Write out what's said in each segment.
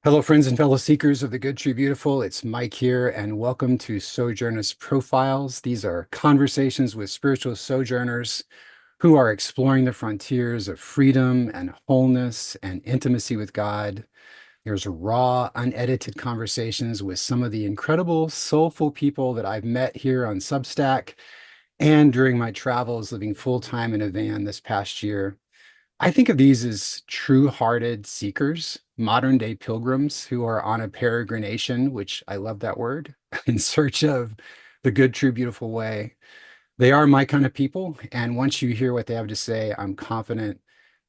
Hello, friends and fellow seekers of the good, true, beautiful. It's Mike here, and welcome to Sojournist Profiles. These are conversations with spiritual sojourners who are exploring the frontiers of freedom and wholeness and intimacy with God. There's raw, unedited conversations with some of the incredible, soulful people that I've met here on Substack and during my travels living full time in a van this past year. I think of these as true-hearted seekers, modern day pilgrims who are on a peregrination, which I love that word, in search of the good, true, beautiful way. They are my kind of people. And once you hear what they have to say, I'm confident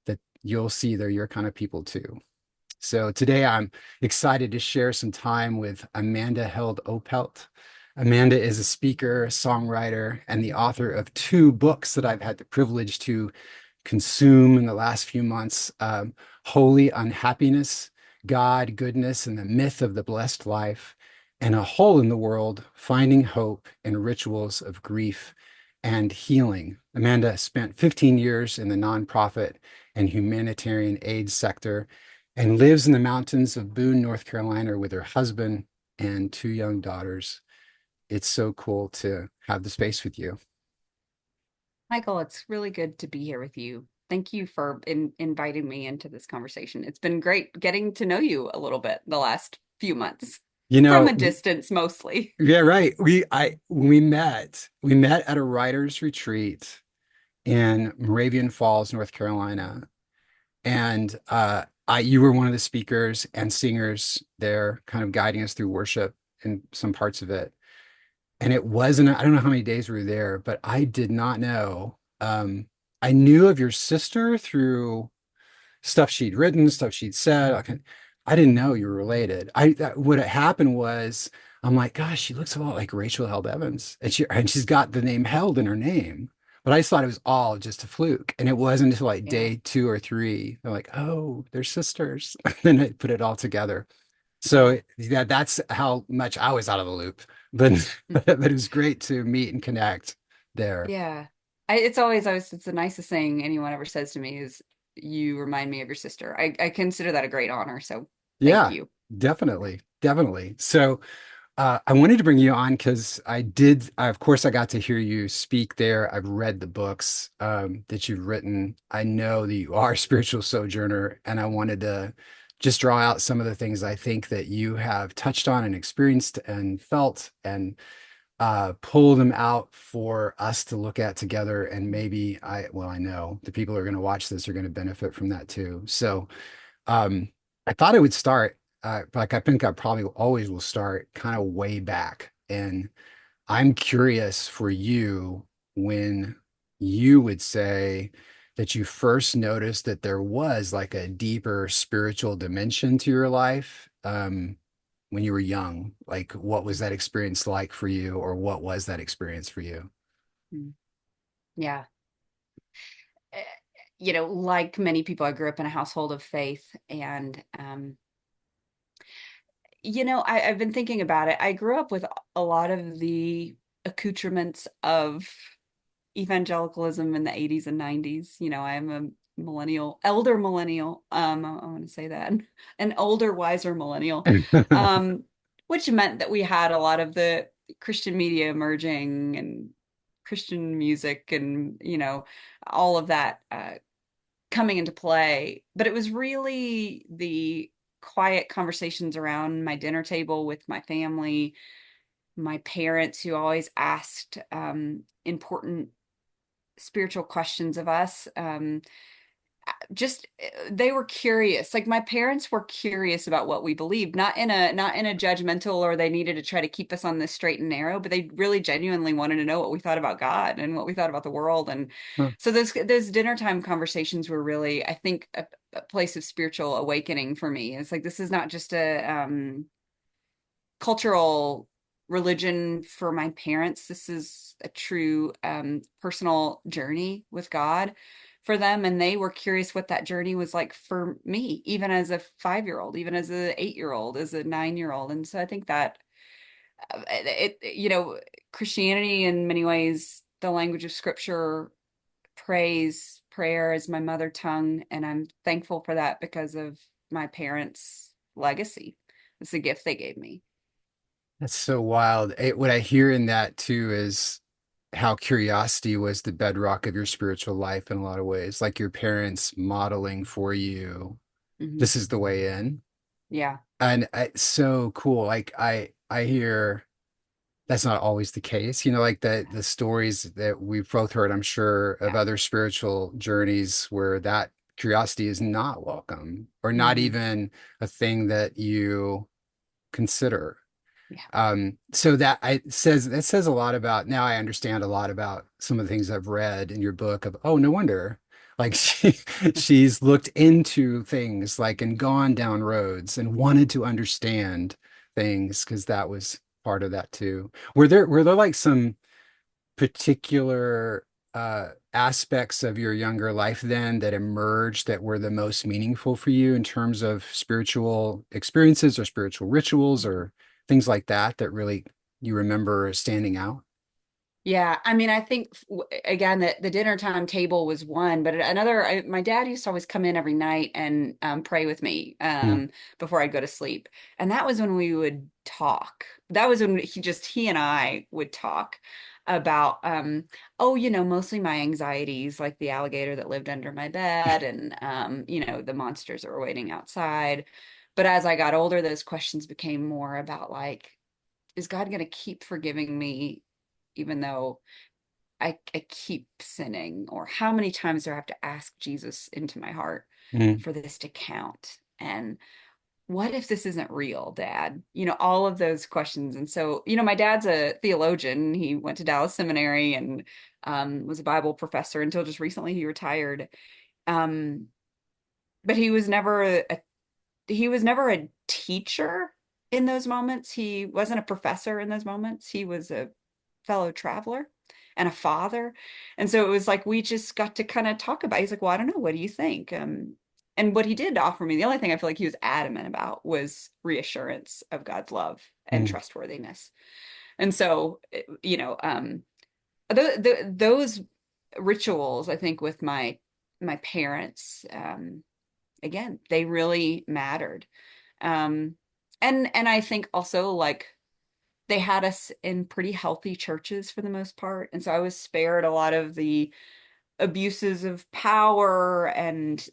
that you'll see they're your kind of people too. So today I'm excited to share some time with Amanda Held Opelt. Amanda is a speaker, songwriter, and the author of two books that I've had the privilege to consume in the last few months. Holy Unhappiness, God, Goodness, and the Myth of the Blessed Life, and A Hole in the World, Finding Hope in Rituals of Grief and Healing. Amanda spent 15 years in the nonprofit and humanitarian aid sector and lives in the mountains of Boone, North Carolina with her husband and two young daughters. It's so cool to have the space with you. Michael, it's really good to be here with you. Thank you for inviting me into this conversation. It's been great getting to know you a little bit the last few months, You from know, a distance mostly. yeah, right. We met at a writer's retreat in Moravian Falls, North Carolina. And you were one of the speakers and singers there, kind of guiding us through worship in some parts of it. And it wasn't, I don't know how many days we were there, but I did not know. I knew of your sister through stuff she'd written, stuff she'd said. I didn't know you were related. What had happened was I'm like, gosh, she looks a lot like Rachel Held Evans, and she's got the name Held in her name. But I just thought it was all just a fluke, and it wasn't until like Yeah. day two or three, they're like, oh, they're sisters. Then I put it all together. Yeah. So yeah, that's how much I was out of the loop. But but it was great to meet and connect there. Yeah. It's always, it's the nicest thing anyone ever says to me is you remind me of your sister. I consider that a great honor. So thank Yeah, you. definitely, definitely. So I wanted to bring you on because of course, I got to hear you speak there. I've read the books that you've written. I know that you are a spiritual sojourner, and I wanted to just draw out some of the things I think that you have touched on and experienced and felt and pull them out for us to look at together. And maybe I know the people who are going to watch this are going to benefit from that too. So um, I thought I would start, like I think I probably always will start kind of way back. And I'm curious for you when you would say that you first noticed that there was like a deeper spiritual dimension to your life, when you were young. Like, what was that experience like for you, or what was that experience for you? Mm. Yeah. Eh, like many people, I grew up in a household of faith, and I've been thinking about it. I grew up with a lot of the accoutrements of evangelicalism in the 80s and 90s. I'm a millennial, elder millennial. I want to say that, an older, wiser millennial, um, which meant that we had a lot of the Christian media emerging and Christian music and, all of that coming into play. But it was really the quiet conversations around my dinner table with my family, my parents who always asked important spiritual questions of us. Just they were curious. Like my parents were curious about what we believed, not in a judgmental or they needed to try to keep us on this straight and narrow, but they really genuinely wanted to know what we thought about God and what we thought about the world. And Huh. so those dinner time conversations were really, I think, a place of spiritual awakening for me. It's like this is not just a cultural religion for my parents. This is a true personal journey with God for them. And they were curious what that journey was like for me, even as a 5-year-old, even as a 8-year-old, as a 9-year-old. And so I think that Christianity in many ways, the language of scripture, prayer is my mother tongue. And I'm thankful for that because of my parents legacy. It's the gift they gave me. That's so wild. What I hear in that too is how curiosity was the bedrock of your spiritual life in a lot of ways, like your parents modeling for you, Hmm. this is the way in. Yeah. And it's so cool. Like I hear that's not always the case. Like the stories that we've both heard, I'm sure, of Yeah. other spiritual journeys where that curiosity is not welcome or not Hmm. even a thing that you consider. Yeah. So that says a lot about, now I understand a lot about some of the things I've read in your book of, oh, no wonder. Like she's looked into things like and gone down roads and wanted to understand things because that was part of that too. Were there like some particular aspects of your younger life then that emerged that were the most meaningful for you in terms of spiritual experiences or spiritual rituals or things like that that really you remember standing out? Yeah, I mean, I think again that the dinner time table was one, but another. My dad used to always come in every night and pray with me Mm, before I'd go to sleep, and that was when we would talk. That was when he and I would talk about oh, mostly my anxieties, like the alligator that lived under my bed, and the monsters that were waiting outside. But as I got older, those questions became more about like, is God going to keep forgiving me even though I keep sinning? Or how many times do I have to ask Jesus into my heart mm, for this to count? And what if this isn't real, Dad? All of those questions. And so, my dad's a theologian. He went to Dallas Seminary and was a Bible professor until just recently he retired. Um, but he was never a teacher in those moments. He wasn't a professor in those moments. He was a fellow traveler and a father. And so it was like we just got to kind of talk about. He's like, "Well, I don't know. What do you think?" And what he did offer me, the only thing I feel like he was adamant about was reassurance of God's love and mm, trustworthiness. And so, those rituals, I think, with my parents, again, they really mattered. Um, and I think also like they had us in pretty healthy churches for the most part. And so I was spared a lot of the abuses of power and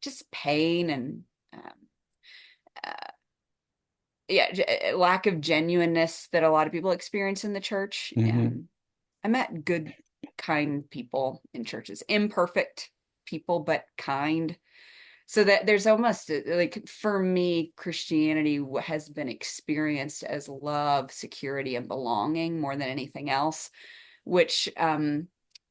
just pain and um, uh, yeah, lack of genuineness that a lot of people experience in the church. hmm I met good, kind people in churches, imperfect people, but kind. So that there's almost like for me, Christianity has been experienced as love, security, and belonging more than anything else, which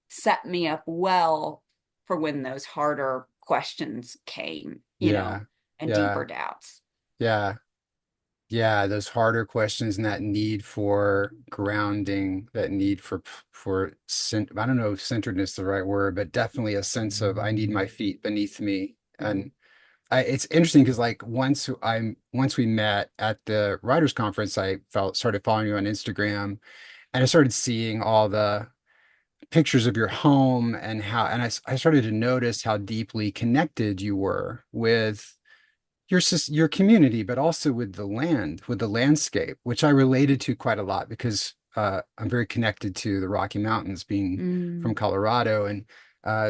set me up well for when those harder questions came, Yeah. and deeper Yeah. doubts. Yeah. Yeah, those harder questions and that need for grounding, that need I don't know if centeredness is the right word, but definitely a sense of I need my feet beneath me. Mm-hmm. And it's interesting because like once we met at the writers conference, I felt started following you on Instagram and I started seeing all the pictures of your home and I started to notice how deeply connected you were with your community, but also with the land, with the landscape, which I related to quite a lot because I'm very connected to the Rocky Mountains, being from Mm-hmm. Colorado, and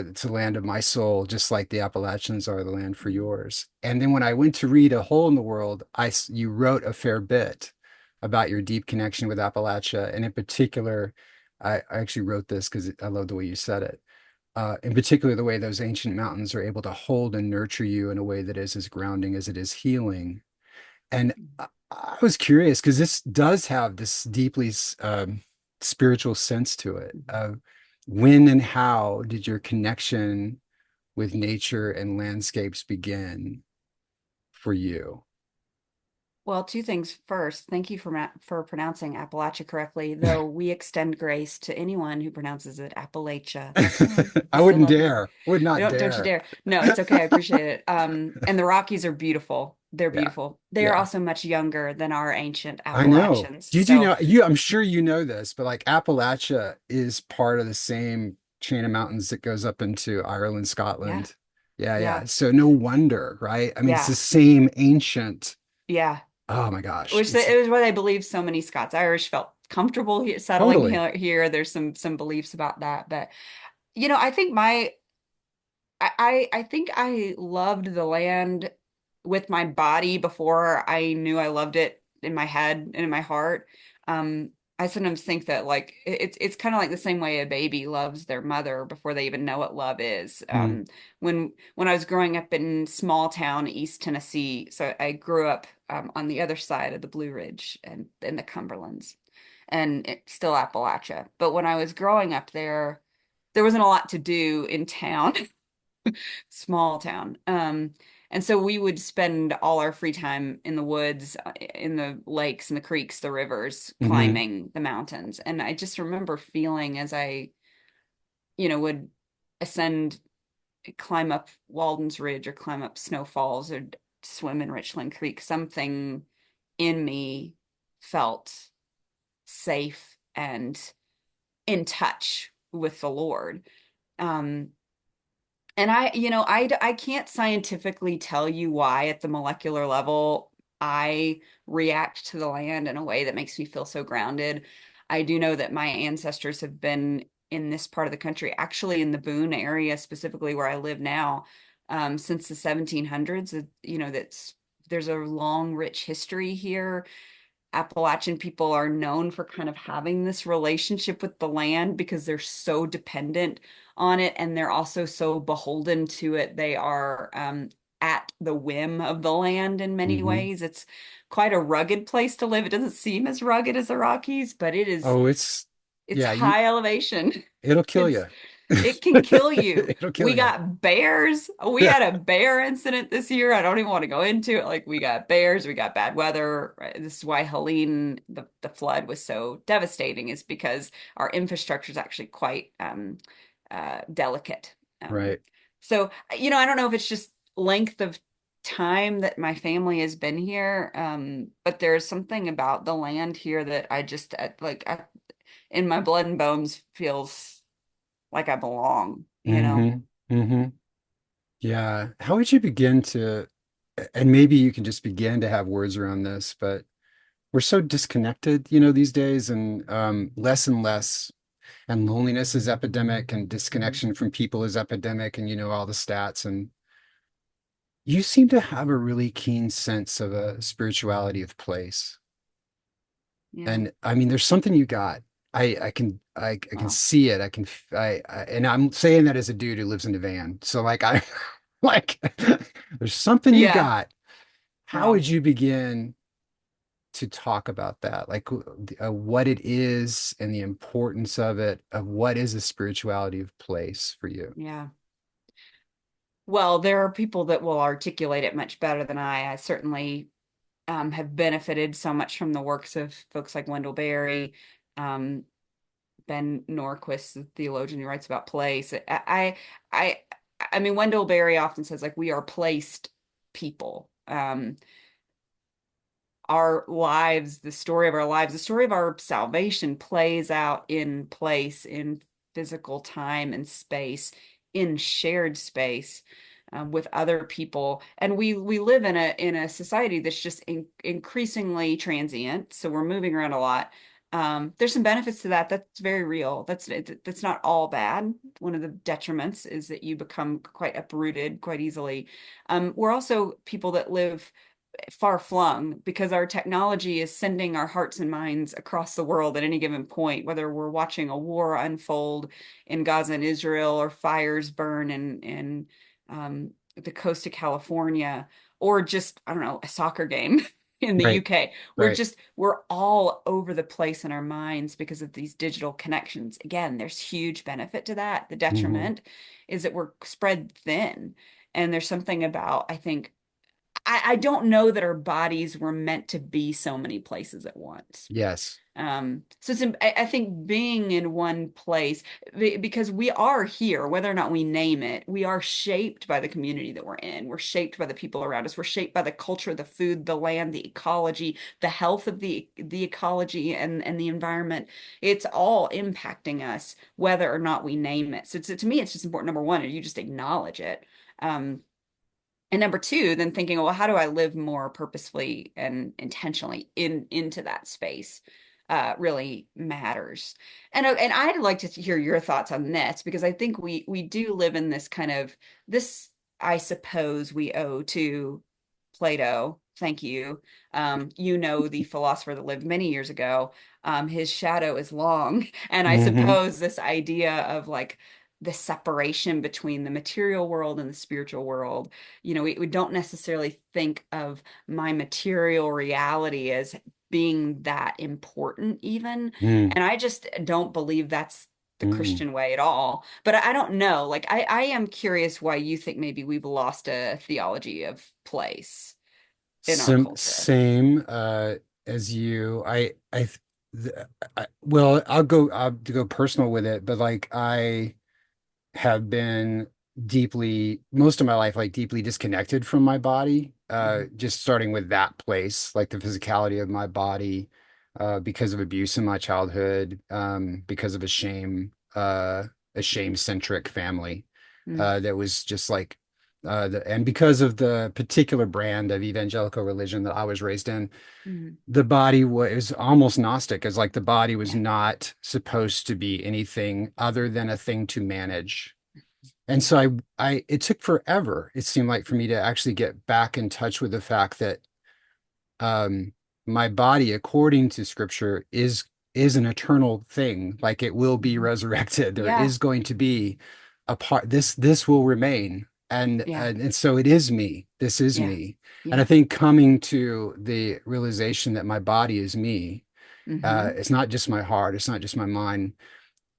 it's the land of my soul, just like the Appalachians are the land for yours. And then when I went to read A Hole in the World, you wrote a fair bit about your deep connection with Appalachia, and in particular, I actually wrote this because I love the way you said it in particular, the way those ancient mountains are able to hold and nurture you in a way that is as grounding as it is healing. And I was curious because this does have this deeply spiritual sense to it. When and how did your connection with nature and landscapes begin for you? Well, two things. First, thank you for pronouncing Appalachia correctly, though we extend grace to anyone who pronounces it Appalachia. That's fine. We I still wouldn't love you. dare, would not Don't you dare. dare. No, it's okay. I appreciate it. And the Rockies are beautiful. They're Yeah, beautiful. They are yeah. also much younger than our ancient I know. Appalachians. Did you So, know I'm sure you know this, but like Appalachia is part of the same chain of mountains that goes up into Ireland, yeah. Scotland. Yeah, Yeah. yeah. So no wonder, right? I mean, it's the Yeah. same ancient. Yeah. Oh my gosh. Which It's it was what I believe so many Scots Irish felt comfortable here, settling totally. here. There's some beliefs about that, but I think I think I loved the land with my body before I knew I loved it in my head and in my heart. Um, I sometimes think that like it's kind of like the same way a baby loves their mother before they even know what love is. Mm, When I was growing up in small town East Tennessee, so I grew up on the other side of the Blue Ridge and in the Cumberlands, and it's still Appalachia. But when I was growing up there, there wasn't a lot to do in town. Small town. And so we would spend all our free time in the woods, in the lakes and the creeks, the rivers, hmm climbing the mountains. And I just remember feeling as I, would ascend, climb up Walden's Ridge or climb up Snow Falls or swim in Richland Creek, something in me felt safe and in touch with the Lord. Um, And I can't scientifically tell you why at the molecular level I react to the land in a way that makes me feel so grounded. I do know that my ancestors have been in this part of the country, actually in the Boone area, specifically where I live now, since the 1700s. There's a long, rich history here. Appalachian people are known for kind of having this relationship with the land because they're so dependent on it and they're also so beholden to it. They are at the whim of the land in many hmm ways. It's quite a rugged place to live. It doesn't seem as rugged as the Rockies, but Oh, it's yeah, you high elevation. it'll kill It's you. it can kill you. It'll kill We you. got bears. We Yeah. had a bear incident this year. I don't even want to go into it. Like we got bears, we got bad weather. Right? This is why Helene, the flood was so devastating, is because our infrastructure is actually quite delicate. Um, Right. so, I don't know if it's just length of time that my family has been here, but there's something about the land here that I just in my blood and bones feels like I belong, you know? hmm hmm Yeah. How would you begin to, and maybe you can just begin to have words around this, but we're so disconnected, these days, and less, and loneliness is epidemic, and disconnection from people is epidemic, and all the stats. And you seem to have a really keen sense of a spirituality of place. Yeah. And I mean, there's something you got. I can Well, see it. And I'm saying that as a dude who lives in a van. So like like there's something you yeah. got. How Well, would you begin to talk about that? Like what it is and the importance of it, of what is a spirituality of place for you? yeah. Well, there are people that will articulate it much better than I. I certainly have benefited so much from the works of folks like Wendell Berry, um, Ben Norquist, the theologian who writes about place. I, I mean, Wendell Berry often says like we are placed people. Our lives, the story of our lives, the story of our salvation plays out in place, in physical time and space, in shared space with other people. And we live in a society that's just increasingly transient. So we're moving around a lot. There's some benefits to that. That's very real. That's not all bad. One of the detriments is that you become quite uprooted quite easily. We're also people that live far flung because our technology is sending our hearts and minds across the world at any given point, whether we're watching a war unfold in Gaza and Israel or fires burn in the coast of California or just, I don't know, a soccer game in the Right. UK. Right. We're all over the place in our minds because of these digital connections. Again, there's huge benefit to that. The hmm detriment is that we're spread thin. And there's something about, I think, I don't know that our bodies were meant to be so many places at once. Yes. So I think being in one place, because we are here, whether or not we name it, we are shaped by the community that we're in. We're shaped by the people around us. We're shaped by the culture, the food, the land, the ecology, the health of the ecology and the environment. It's all impacting us, whether or not we name it. So to me, it's just important. Number one, you just acknowledge it. Um, and number two, then thinking, well, how do I live more purposefully and intentionally into that space? Really matters. And I'd like to hear your thoughts on this because I think we do live in this kind of this, I suppose we owe to Plato. Thank you. You know, the philosopher that lived many years ago, his shadow is long. And I Hmm. suppose this idea of like the separation between the material world and the spiritual world, we don't necessarily think of my material reality as being that important even. Mm, And I just don't believe that's the mm. Christian way at all. But I don't know. Like I am curious why you think maybe we've lost a theology of place in our culture. Same as you. Th- well, I'll go personal with it, but like I have been deeply most of my life like deeply disconnected from my body, Hmm. just starting with that place, like the physicality of my body, because of abuse in my childhood, because of a shame-centric family, Mm, that was just like and because of the particular brand of evangelical religion that I was raised in, mm, the body was almost Gnostic, as like the body was yeah. not supposed to be anything other than a thing to manage. And so it took forever, it seemed like, for me to actually get back in touch with the fact that, um, my body, according to scripture, is an eternal thing. Like it will be Hmm. resurrected. There Yeah. is going to be a part, this will remain. Yeah. And so it is me. This is Yeah. me. And I Yeah. think coming to the realization that my body is me, Hmm. it's not just my heart, it's not just my mind,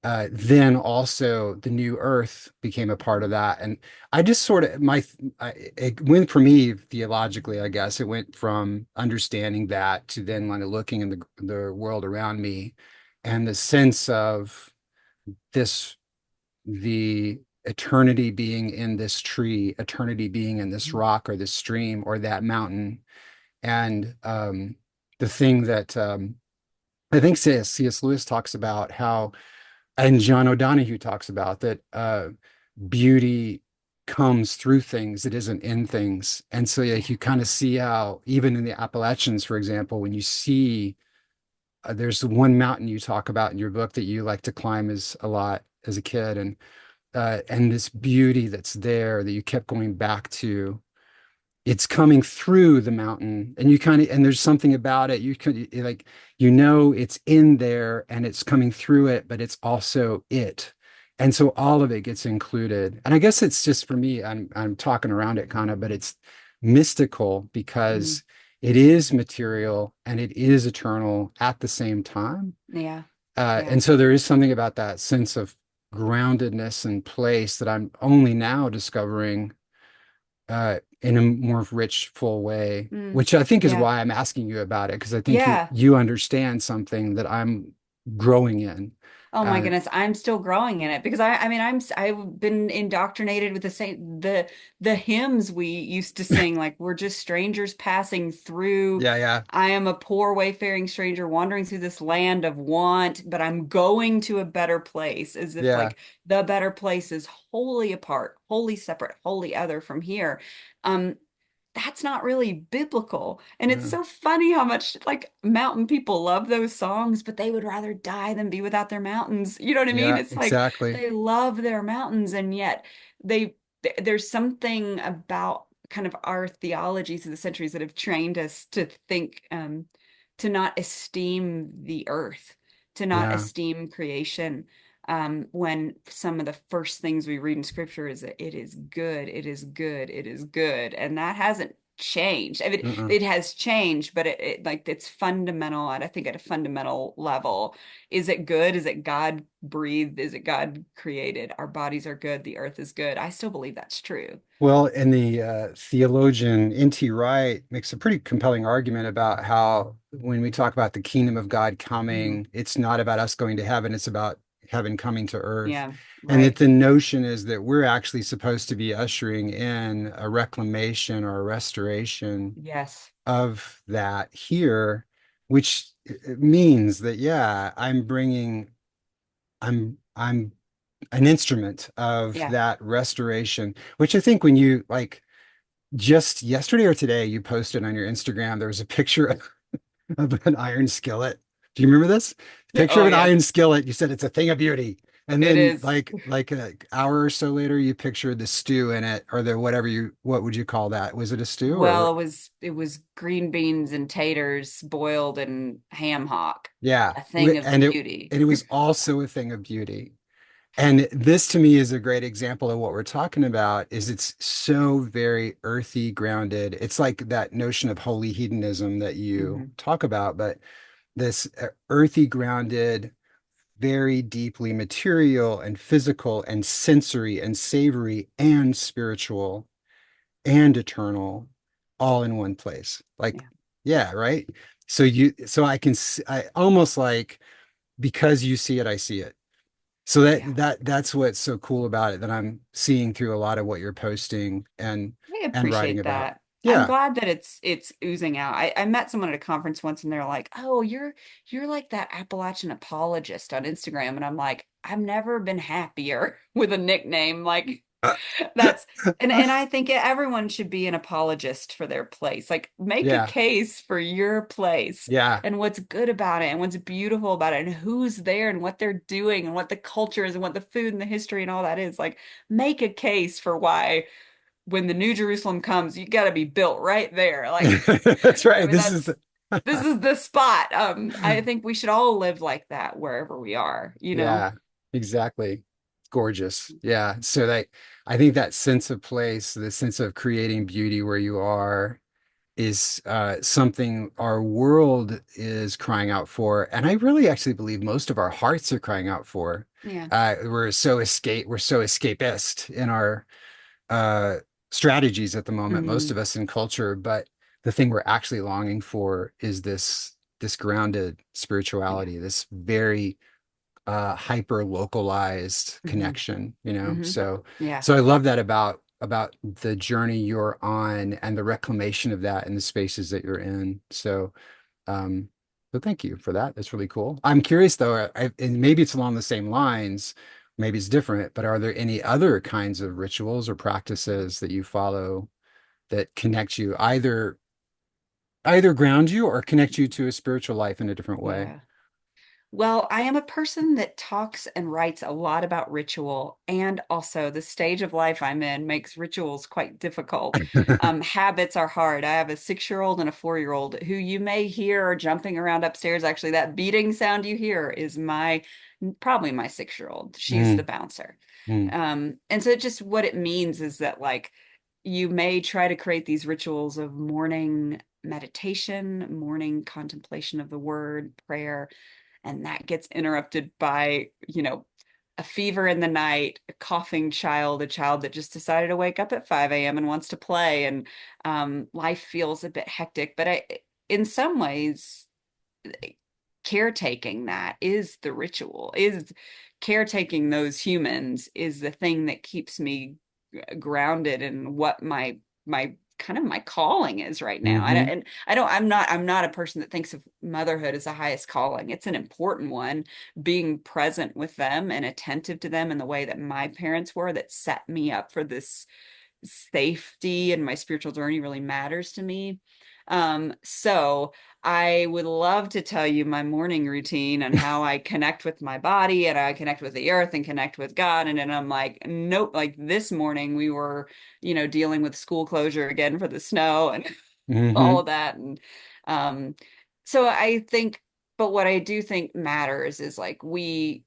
then also the new earth became a part of that. And I just sort of it went for me theologically, I guess it went from understanding that to then kind of looking in the world around me and the sense of this, the eternity being in this tree, eternity being in this rock or this stream or that mountain. And the thing that I think C.S. Lewis talks about how, and John O'Donohue talks about that, beauty comes through things, it isn't in things. And so like, Yeah. you kind of see how even in the Appalachians, for example, when you see, there's one mountain you talk about in your book that you like to climb as a lot as a kid, and this beauty that's there that you kept going back to, it's coming through the mountain, and you kind of, and there's something about it, you could like, it's in there and it's coming through it, but it's also it. And so all of it gets included. And I guess it's just, for me, I'm talking around it kind of, but it's mystical Mm, because it is material and it is eternal at the same time. yeah. Yeah. And so there is something about that sense of groundedness and place that I'm only now discovering, in a more rich, full way, Mm, which I think is yeah. why I'm asking you about it, because I think Yeah. you understand something that I'm growing in. Oh my Uh, goodness, I'm still growing in it because I mean I've been indoctrinated with the hymns we used to sing, like we're just strangers passing through. yeah, yeah, I am a poor wayfaring stranger wandering through this land of want, but I'm going to a better place, as if yeah, like the better place is wholly apart, wholly separate, wholly other from here. Um, that's not really biblical. And it's yeah, so funny how much like mountain people love those songs, but they would rather die than be without their mountains. You know what I mean? yeah, It's like exactly. they love their mountains, and yet they there's something about kind of our theology through the centuries that have trained us to think, to not esteem the earth, to not Yeah, esteem creation. When some of the first things we read in scripture is that it is good, it is good, it is good. And that hasn't changed. I mean, uh-uh. it has changed, but it like it's fundamental. And I think at a fundamental level, is it good? Is it God breathed? Is it God created? Our bodies are good. The earth is good. I still believe that's true. Well, and the theologian N.T. Wright makes a pretty compelling argument about how when we talk about the kingdom of God Mhm. coming, it's not about us going to heaven, it's about heaven coming to earth. Yeah, And that right. the notion is that we're actually supposed to be ushering in a reclamation or a restoration Yes. of that here, which means that, yeah, I'm an instrument of Yeah. that restoration, which I think when you like just yesterday or today, you posted on your Instagram, there was a picture of an iron skillet. Do you remember this? Picture Oh, of an iron yes, skillet. You said it's a thing of beauty. And it then is. like an hour or so later, you pictured the stew in it, or the whatever you what would you call that? Was it a stew Well, or it was green beans and taters boiled in ham hock, yeah. a thing of And beauty. it was also a thing of beauty. And this to me is a great example of what we're talking about is it's so very earthy grounded. It's like that notion of holy hedonism that you Hmm. talk about, but this earthy grounded, very deeply material and physical and sensory and savory and spiritual and eternal all in one place. Like, Yeah, yeah, right. So I can, I almost like because you see it, I see it. So yeah. that's what's so cool about it that I'm seeing through a lot of what you're posting I and writing appreciate about. that. I'm Yeah. glad that it's oozing out. I met someone at a conference once and they're like, "Oh, you're like that Appalachian apologist on Instagram." And I'm like, "I've never been happier with a nickname." Like that's and I think everyone should be an apologist for their place. Like make a Yeah. case for your place Yeah. and what's good about it and what's beautiful about it and who's there and what they're doing and what the culture is and what the food and the history and all that is. Like make a case for why when the New Jerusalem comes, you got to be built right there. Like, That's I right. mean, This is that's the this is the spot. I think we should all live like that wherever we are, you know? Yeah, exactly. Gorgeous. Yeah. So that I think that sense of place, the sense of creating beauty where you are is something our world is crying out for. And I really actually believe most of our hearts are crying out for. Yeah. We're so escapist in our uh strategies at the moment, most Hmm. of us in culture, but the thing we're actually longing for is this grounded Yeah. spirituality, this very hyper localized Hmm. connection, you know? Hmm. So Yeah. so I love that about the journey you're on and the reclamation of that in the spaces that you're in. Um so thank you for that. That's really cool. I'm curious though, and maybe it's along the same lines, maybe it's different, but are there any other kinds of rituals or practices that you follow that connect you either ground you or connect you to a spiritual life in a different way? Yeah. Well, I am a person that talks and writes a lot about ritual, and also the stage of life I'm in makes rituals quite difficult. Habits are hard. I have a 6-year-old and a 4-year-old who you may hear are jumping around upstairs. Actually, that beating sound you hear is probably my 6-year-old. She's the Mm, bouncer. mm, And so just what it means is that like you may try to create these rituals of morning meditation, morning contemplation of the word, prayer, and that gets interrupted by, a fever in the night, a coughing child, a child that just decided to wake up at 5 a.m. and wants to play, and life feels a bit hectic. But in some ways, caretaking that is the ritual, is caretaking those humans is the thing that keeps me grounded in what my kind of my calling is right now. hmm And I don't I'm not a person that thinks of motherhood as the highest calling. It's an important one, being present with them and attentive to them in the way that my parents were, that set me up for this safety, and my spiritual journey really matters to me. So I would love to tell you my morning routine and how I connect with my body and I connect with the earth and connect with God. And then I'm like, nope, like this morning we were, dealing with school closure again for the snow and all hmm of that. And um, so I think, but what I do think matters is like we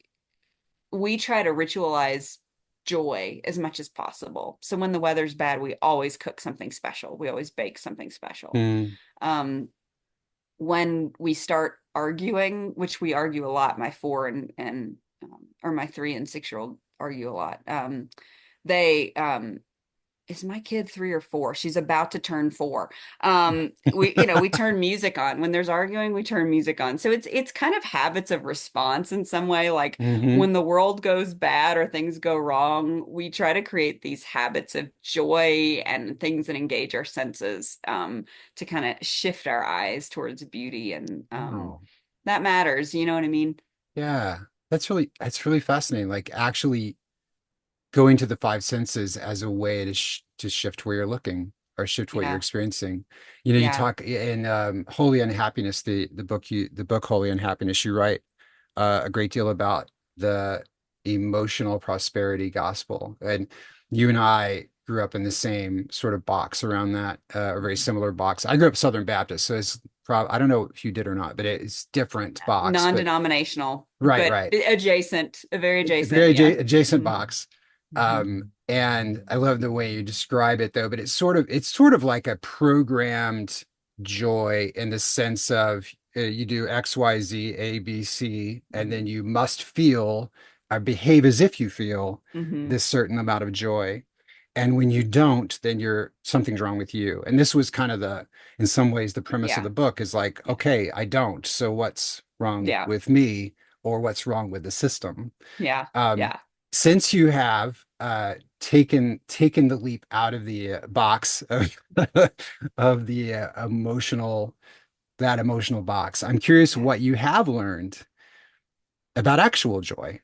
try to ritualize joy as much as possible. So when the weather's bad, we always cook something special. We always bake something special. mm Um, when we start arguing, which we argue a lot, my 4 and or my 3 and 6-year-old argue a lot. They Is my kid 3 or 4? She's about to turn 4. We turn music on when there's arguing. We turn music on, so it's kind of habits of response in some way. Like hmm when the world goes bad or things go wrong, we try to create these habits of joy and things that engage our senses, to kind of shift our eyes towards beauty, and Oh, that matters. You know what I mean? yeah. That's really fascinating. Like actually going to the five senses as a way to to shift where you're looking or shift what you're Yeah. experiencing. You know, you Yeah. talk in Holy Unhappiness, the book Holy Unhappiness, you write a great deal about the emotional prosperity gospel. And you and I grew up in the same sort of box around that, a very similar box. I grew up Southern Baptist, so it's probably, I don't know if you did or not, but it's different box, but Non-denominational, right, but right. adjacent, very A adjacent. very Yeah. adjacent Hmm. box. Hmm. And I love the way you describe it though, but it's sort of like a programmed joy in the sense of you do X, Y, Z, A, B, C, and then you must feel or behave as if you feel Hmm. this certain amount of joy. And when you don't, then something's wrong with you. And this was kind of in some ways, the premise of Yeah. the book is like, Yeah. okay, I don't. So what's wrong Yeah. with me or what's wrong with the system? Yeah. Um, Yeah. since you have taken the leap out of the box of of the emotional box, I'm curious Yeah. what you have learned about actual joy.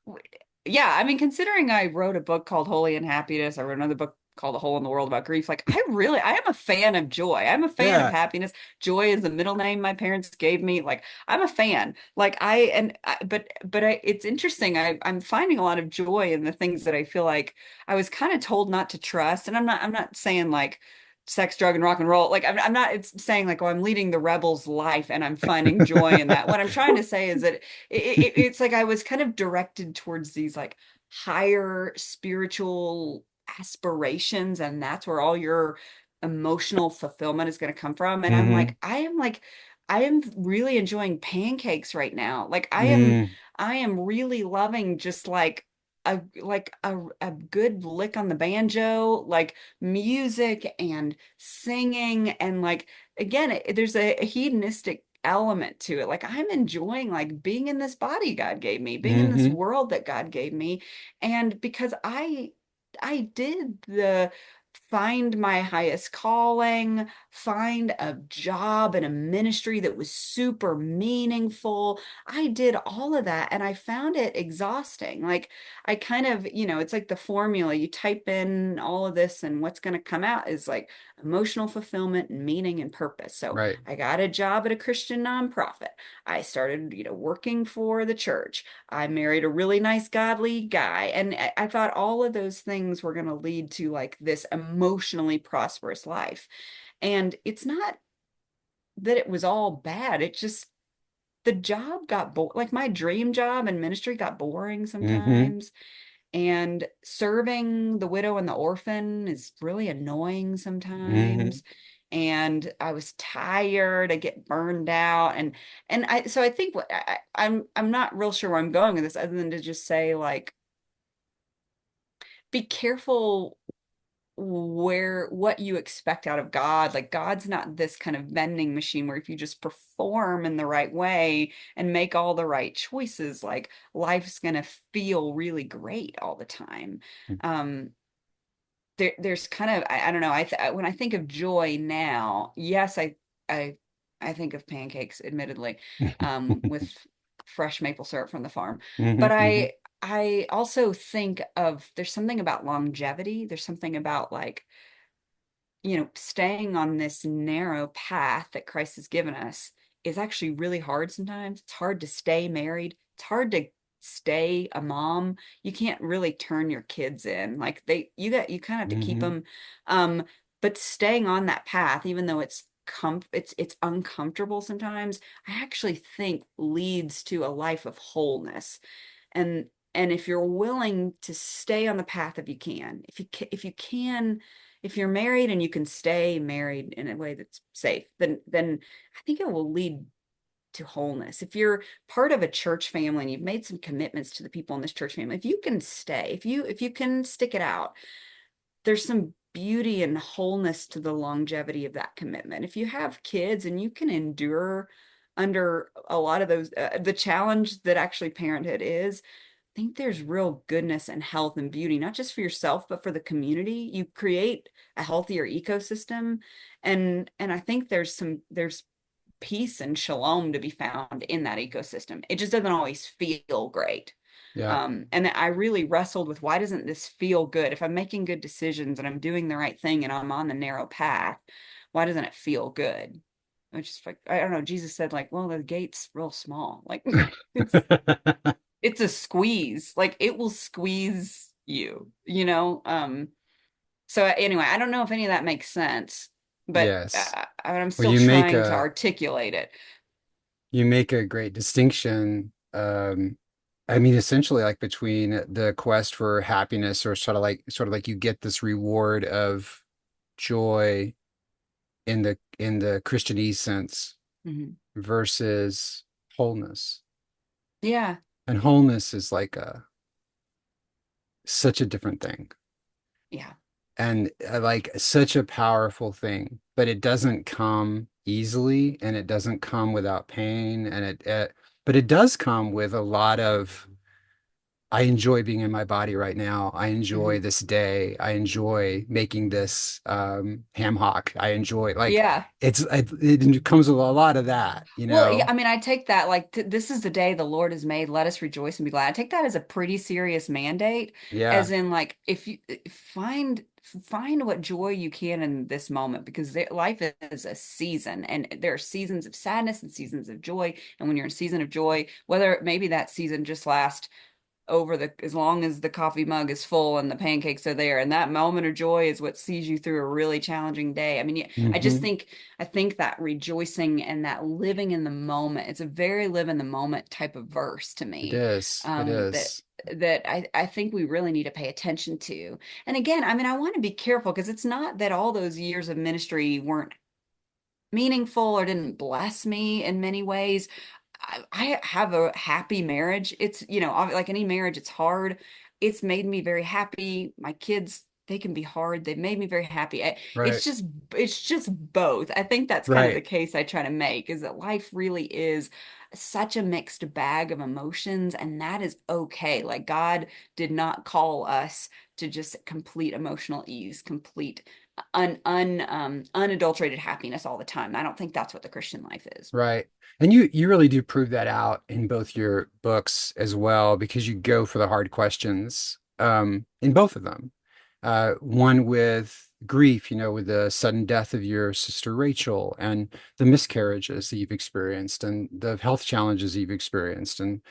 W- Yeah, I mean, considering I wrote a book called Holy Unhappiness, I wrote another book called A Hole in the World about grief. Like, I am a fan of joy. I'm a fan of Yeah. happiness. Joy is the middle name my parents gave me. Like, I'm a fan. Like, it's interesting. I'm finding a lot of joy in the things that I feel like I was kind of told not to trust. And I'm not saying like sex, drug, and rock and roll. Like, I'm not, it's saying like, oh, I'm leading the rebel's life and I'm finding joy in that. What I'm trying to say is that it's like I was kind of directed towards these like higher spiritual aspirations, and that's where all your emotional fulfillment is going to come from. And Hmm. I am really enjoying pancakes right now. Like Mm. I am really loving just like a good lick on the banjo, like music and singing, and like again, there's a hedonistic element to it. Like I'm enjoying like being in this body God gave me, being in this Hmm. world that God gave me. And because I did the find my highest calling, find a job and a ministry that was super meaningful. I did all of that and I found it exhausting. Like I kind of, it's like the formula. You type in all of this and what's going to come out is like emotional fulfillment and meaning and purpose. So Right. I got a job at a Christian nonprofit. I started, working for the church. I married a really nice, godly guy. And I thought all of those things were going to lead to like this emotionally prosperous life. And it's not that it was all bad. It just, the job got like my dream job and ministry got boring Hmm. sometimes. And serving the widow and the orphan is really annoying Hmm. sometimes. And I was tired, I get burned out. So I think I'm not real sure where I'm going with this other than to just say like, be careful what you expect out of God. Like God's not this kind of vending machine where if you just perform in the right way and make all the right choices, like life's gonna feel really great all the time. Um, there's kind of I don't know. When I think of joy now, yes, I I think of pancakes, admittedly, with fresh maple syrup from the farm. But Hmm. I also think of there's something about longevity. There's something about like, staying on this narrow path that Christ has given us is actually really hard sometimes. It's hard to stay married. It's hard to stay a mom. You can't really turn your kids in. Like you kind of have to keep Hmm. them. Um, but staying on that path, even though it's uncomfortable sometimes, I actually think leads to a life of wholeness. And if you're willing to stay on the path, if you can, if you're married and you can stay married in a way that's safe, then I think it will lead to wholeness. If you're part of a church family and you've made some commitments to the people in this church family, if you can stay, if you can stick it out, there's some beauty and wholeness to the longevity of that commitment. If you have kids and you can endure under a lot of those, the challenge that actually parenthood is, I think there's real goodness and health and beauty, not just for yourself, but for the community. You create a healthier ecosystem. And I think there's peace and shalom to be found in that ecosystem. It just doesn't always feel great. Yeah. And that I really wrestled with, why doesn't this feel good? If I'm making good decisions and I'm doing the right thing and I'm on the narrow path, why doesn't it feel good? Which is like, I don't know. Jesus said, like, well, the gate's real small. Like it's it's a squeeze. Like it will squeeze you, you know? So anyway, I don't know if any of that makes sense, but Yes. I'm Well, still trying to articulate it. you make a great distinction. I mean, essentially, like between the quest for happiness, or sort of like you get this reward of joy in the Christianese sense Mhm. versus wholeness. Yeah. And wholeness is like a such a different thing, Yeah. and like such a powerful thing, but it doesn't come easily, and it doesn't come without pain, and but it does come with a lot of I enjoy being in my body right now. I enjoy Mhm. this day. I enjoy making this ham hock. I enjoy like Yeah. it comes with a lot of that, you Well, yeah, know? I mean, I take that like this is the day the Lord has made. Let us rejoice and be glad. I take that as a pretty serious mandate, Yeah, as in like if you find what joy you can in this moment, because life is a season, and there are seasons of sadness and seasons of joy. And when you're in a season of joy, whether maybe that season just lasts over the as long as the coffee mug is full and the pancakes are there, and that moment of joy is what sees you through a really challenging day. I mean, yeah, I just hmm think that rejoicing and that living in the moment, it's a very live in the moment type of verse to It me. is. It That is. I think we really need to pay attention to. And again, I mean, I want to be careful because it's not that all those years of ministry weren't meaningful or didn't bless me in many ways. I have a happy marriage. It's, like any marriage, it's hard. It's made me very happy. My kids, they can be hard. They've made me very happy. Right. It's just both. I think that's kind of the Right. case I try to make, is that life really is such a mixed bag of emotions, and that is okay. Like God did not call us to just complete emotional ease, complete unadulterated happiness all the time. I don't think that's what the Christian life is. Right. And you really do prove that out in both your books as well, because you go for the hard questions in both of them. One with grief, with the sudden death of your sister Rachel, and the miscarriages that you've experienced, and the health challenges you've experienced, and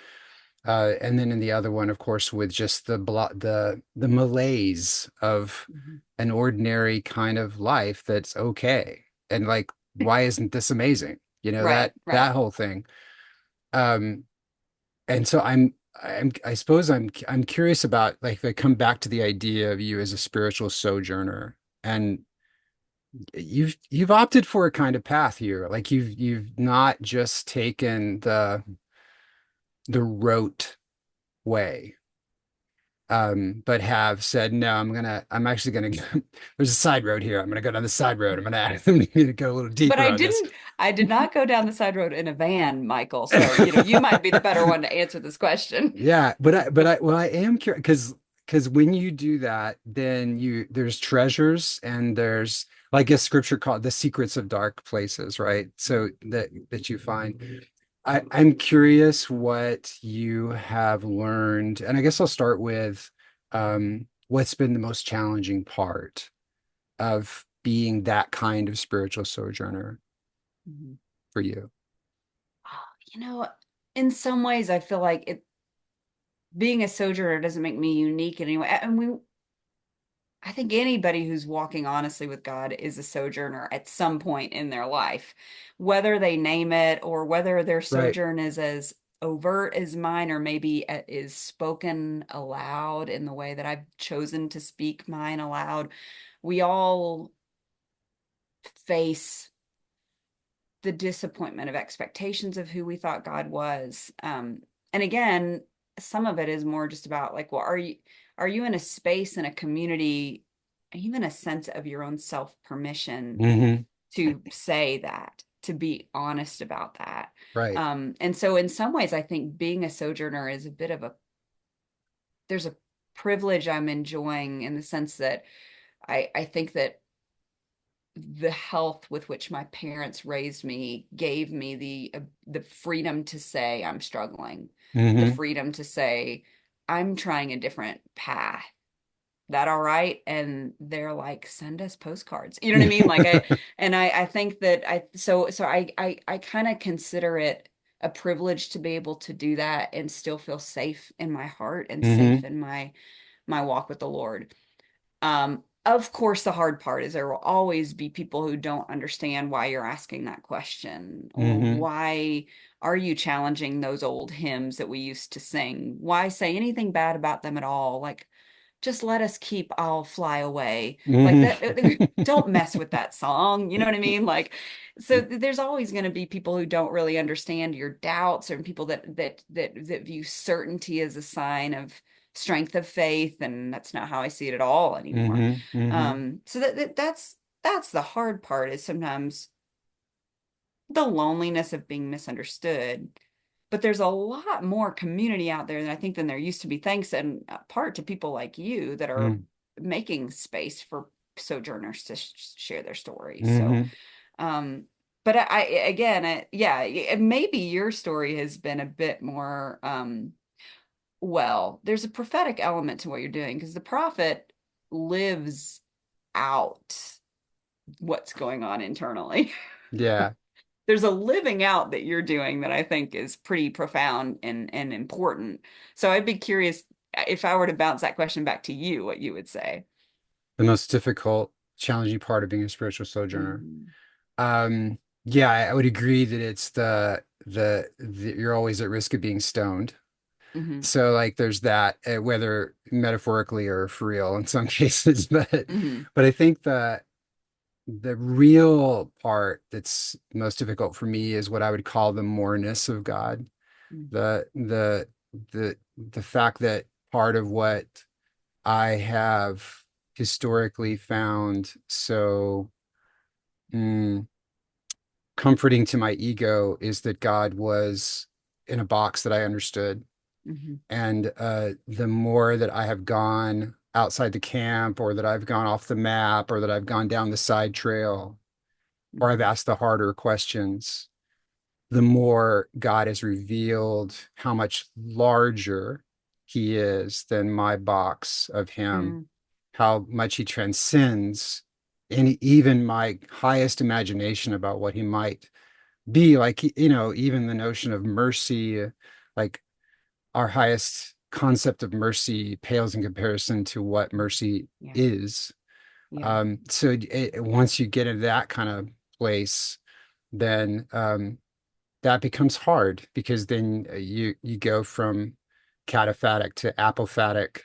then in the other one, of course, with just the malaise of Mhm. an ordinary kind of life that's okay. And like, why isn't this amazing? Right, That right. whole thing. Um, and so I suppose I'm curious about, like, if I come back to the idea of you as a spiritual sojourner, and you've opted for a kind of path here. Like you've not just taken the rote way, but have said, no, I'm actually gonna there's a side road here. I'm gonna go down the side road. I'm gonna go a little But deeper on this. I did not go down the side road in a van, Michael. So, you might be the better one to answer this question. Yeah, well, I am curious because when you do that, then there's treasures, and there's, like, a scripture called the secrets of dark places, right? So that you find. I'm curious what you have learned, and I guess I'll start with what's been the most challenging part of being that kind of spiritual sojourner Mhm. for you. Oh, in some ways, I feel like being a sojourner doesn't make me unique in any way. And I think anybody who's walking honestly with God is a sojourner at some point in their life, whether they name it or whether their Right. sojourn is as overt as mine, or maybe is spoken aloud in the way that I've chosen to speak mine aloud. We all face the disappointment of expectations of who we thought God was. And again, some of it is more just about like, well, are you in a space in a community, even a sense of your own self permission hmm to say that, to be honest about that. Right. And so in some ways, I think being a sojourner is a bit of there's a privilege I'm enjoying, in the sense that I think that the health with which my parents raised me gave me the freedom to say I'm struggling, the hmm freedom to say I'm trying a different path. That all right? And they're like, send us postcards. You know what I mean? I think that I kind of consider it a privilege to be able to do that and still feel safe in my heart and safe Hmm. in my walk with the Lord. Of course, the hard part is there will always be people who don't understand why you're asking that question, or Hmm. why are you challenging those old hymns that we used to sing? Why say anything bad about them at all? Like, just let us keep I'll fly away. Like Hmm. that, don't mess with that song. You know what I mean? Like, so there's always going to be people who don't really understand your doubts, and people that view certainty as a sign of strength of faith, and that's not how I see it at all anymore. Hmm. Hmm. So that's the hard part, is sometimes the loneliness of being misunderstood. But there's a lot more community out there than I think than there used to be, thanks in part to people like you that are making space for sojourners to share their stories. So, Hmm. um, but again, maybe your story has been a bit more, well, there's a prophetic element to what you're doing, because the prophet lives out what's going on internally. Yeah. There's a living out that you're doing that I think is pretty profound and important. So I'd be curious, if I were to bounce that question back to you, what you would say. The most difficult, challenging part of being a spiritual sojourner. Mm, Yeah, I would agree that it's the you're always at risk of being stoned. hmm So like there's that, whether metaphorically or for real in some cases, hmm but I think the real part that's most difficult for me is what I would call the moreness of God. The the the fact that part of what I have historically found so mm, comforting to my ego is that God was in a box that I understood. hmm And the more that I have gone outside the camp, or that I've gone off the map, or that I've gone down the side trail, or I've hmm asked the harder questions, the more God has revealed how much larger he is than my box of him, hmm how much he transcends even my highest imagination about what he might be. Like, even the notion of mercy, like our highest concept of mercy pales in comparison to what mercy Yeah. is. Yeah. So once you get into that kind of place, then that becomes hard, because then you go from cataphatic to apophatic,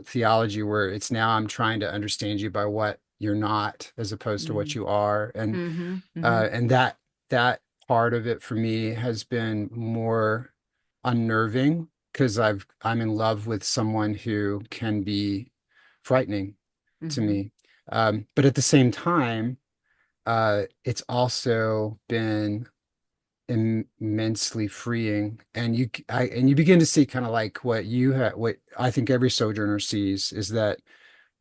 theology, where it's now I'm trying to understand you by what you're not as opposed to what Mm-hmm. you are. And hmm that part of it for me has been more unnerving, because I'm in love with someone who can be frightening to hmm me. But at the same time, it's also been immensely freeing, and you begin to see kind of like what I think every sojourner sees, is that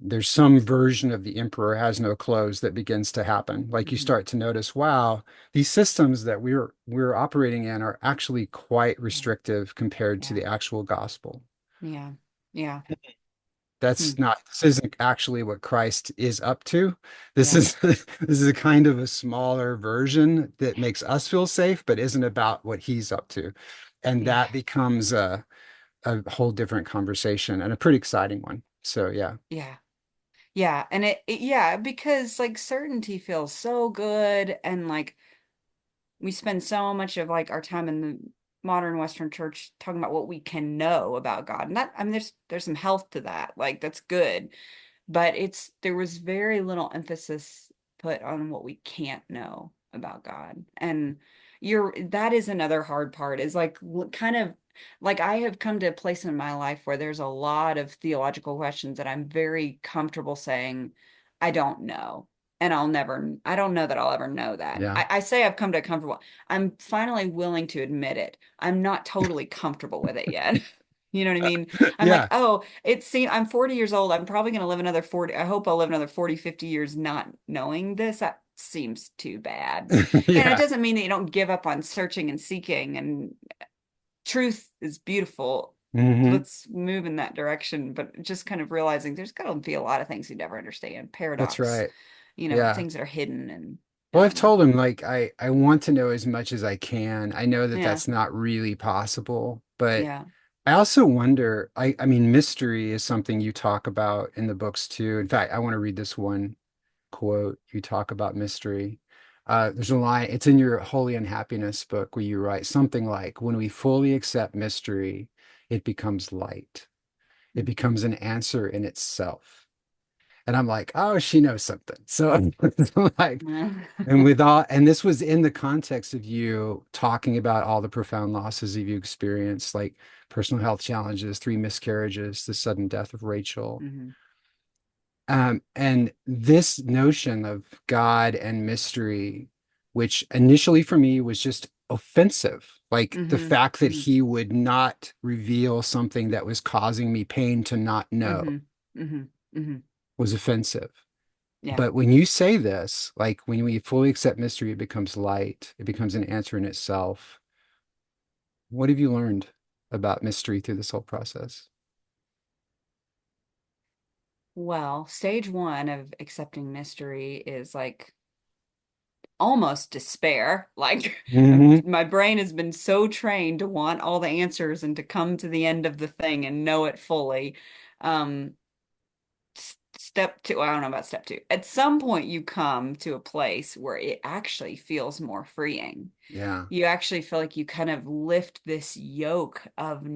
there's some version of the emperor has no clothes that begins to happen. Like, you hmm start to notice, wow, these systems that we're operating in are actually quite Yeah. restrictive compared to Yeah. the actual gospel. Yeah. Yeah. Hmm. This isn't actually what Christ is up to. This Yeah. is this is a kind of a smaller version that makes us feel safe, but isn't about what he's up to. And Yeah. that becomes a whole different conversation, and a pretty exciting one. So yeah. Yeah. Yeah. And yeah, because like certainty feels so good, and like we spend so much of like our time in the modern Western church talking about what we can know about God. And that, I mean, there's some health to that. Like that's good. But there was very little emphasis put on what we can't know about God. And that is another hard part, is like kind of like I have come to a place in my life where there's a lot of theological questions that I'm very comfortable saying, I don't know. And I don't know that I'll ever know that. Yeah. I say I've come to a comfortable, I'm finally willing to admit it. I'm not totally comfortable with it yet. You know what I mean? I'm like, Yeah. oh, I'm 40 years old. I'm probably going to live another 40. I hope I'll live another 40, 50 years not knowing this. That seems too bad. And it Yeah. doesn't mean that you don't give up on searching and seeking. And truth is beautiful. Hmm. Let's move in that direction. But just kind of realizing there's got to be a lot of things you never understand, That's paradox, right. you know, Yeah. things that are hidden and Well, I've um told him like I want to know as much as I can. I know that yeah, that's not really possible, but yeah. I also wonder, I mean, mystery is something you talk about in the books too. In fact, I want to read this one quote. You talk about mystery. There's a line, it's in your Holy Unhappiness book where you write something like, when we fully accept mystery, it becomes light. It Mm. becomes an answer in itself. And I'm like, oh, she knows something. So, so like, and with all, and this was in the context of you talking about all the profound losses that you experienced, like personal health challenges, three miscarriages, the sudden death of Rachel. Hmm. And this notion of God and mystery, which initially for me was just offensive, like the Hmm. fact that Hmm. he would not reveal something that was causing me pain to not know Hmm. Hmm. Hmm. was offensive. Yeah. But when you say this, like when we fully accept mystery, it becomes light, it becomes an answer in itself. What have you learned about mystery through this whole process? Well, stage one of accepting mystery is like almost despair. Like Hmm. my brain has been so trained to want all the answers and to come to the end of the thing and know it fully. Um, Step two, I don't know about step two. At some point, you come to a place where it actually feels more freeing. Yeah. You actually feel like you kind of lift this yoke of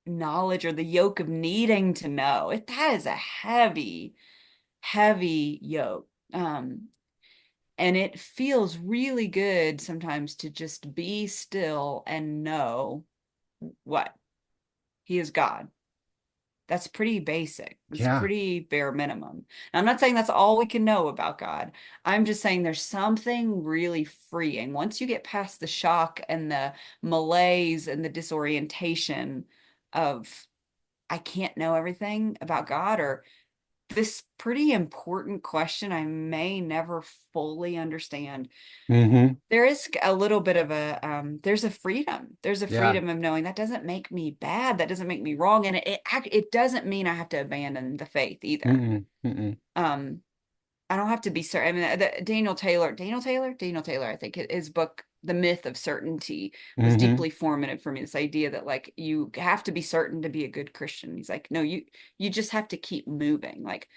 knowledge or the yoke of needing to know. That is a heavy, heavy yoke. And it feels really good sometimes to just be still and know what he is God. That's pretty basic. It's Yeah. pretty bare minimum. Now, I'm not saying that's all we can know about God. I'm just saying there's something really freeing. Once you get past the shock and the malaise and the disorientation of, I can't know everything about God, or this pretty important question I may never fully understand. Hmm. There is a little bit of a there's a freedom. There's a Yeah. freedom of knowing that doesn't make me bad, that doesn't make me wrong, and it doesn't mean I have to abandon the faith either. Mm-mm. Mm-mm. Um, I don't have to be certain. I mean, Daniel Taylor, I think his book, The Myth of Certainty, was Hmm. deeply formative for me. This idea that like you have to be certain to be a good Christian. He's like, no, you just have to keep moving. Like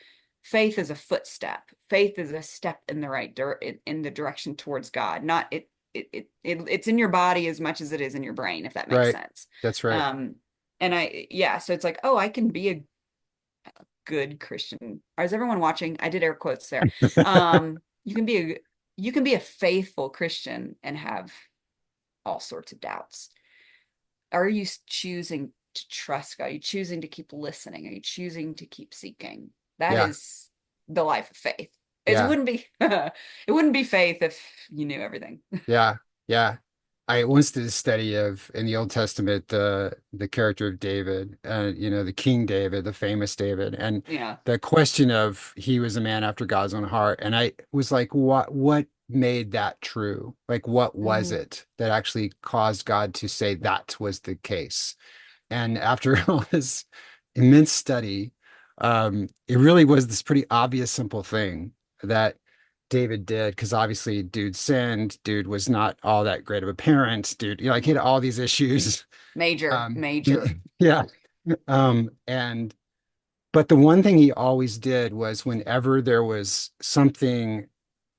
faith is a footstep. Faith is a step in the in the direction towards God. Not it's in your body as much as it is in your brain, if that makes Right. sense. That's right. Um, and yeah, so it's like, oh, I can be a good Christian. Is everyone watching? I did air quotes there. You can be a faithful Christian and have all sorts of doubts. Are you choosing to trust God? Are you choosing to keep listening? Are you choosing to keep seeking? That Yeah. is the life of faith. It Yeah. wouldn't be it wouldn't be faith if you knew everything. Yeah. Yeah. I once did a study of in the Old Testament the character of David, the King David, the famous David, and Yeah. the question of he was a man after God's own heart. And I was like, what made that true? Like what was Mm, it that actually caused God to say that was the case? And after all this immense study, it really was this pretty obvious, simple thing that David did, because obviously dude sinned, dude was not all that great of a parent, dude, like he had yeah. all these issues. Major, Um, major. yeah. And but the one thing he always did was whenever there was something,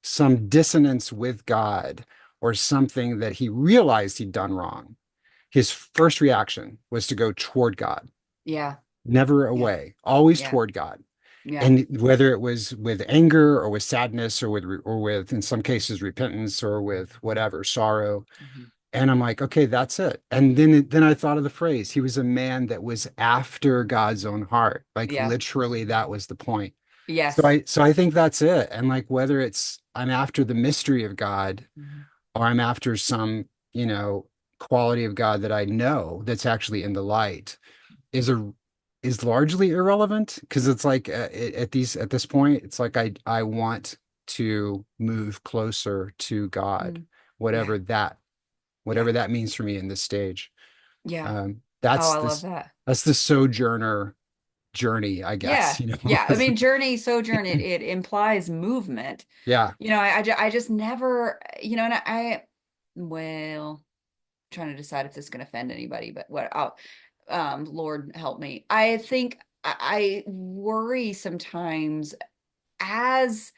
some dissonance with God or something that he realized he'd done wrong, his first reaction was to go toward God, Yeah. never Yeah. away, always Yeah. toward God. Yeah. And whether it was with anger or with sadness or with in some cases repentance or with whatever sorrow. Mhm. And I'm like, okay, that's it. And then I thought of the phrase, he was a man that was after God's own heart. Like Yeah. literally that was the point. So Yes. I think that's it. And like whether it's I'm after the mystery of God Mhm. or I'm after some, quality of God that I know that's actually in the light is a is largely irrelevant because it's like at this point it's like I want to move closer to God, Mm. Yeah. whatever that Yeah. whatever that means for me in this stage. Yeah. Oh, That's I love this that. that's the sojourner journey, I guess, Yeah. you know. Yeah. I mean, journey, sojourn, it implies movement. Yeah. I just never, and well, trying to decide if this is going to offend anybody, but Lord help me. I think I worry sometimes as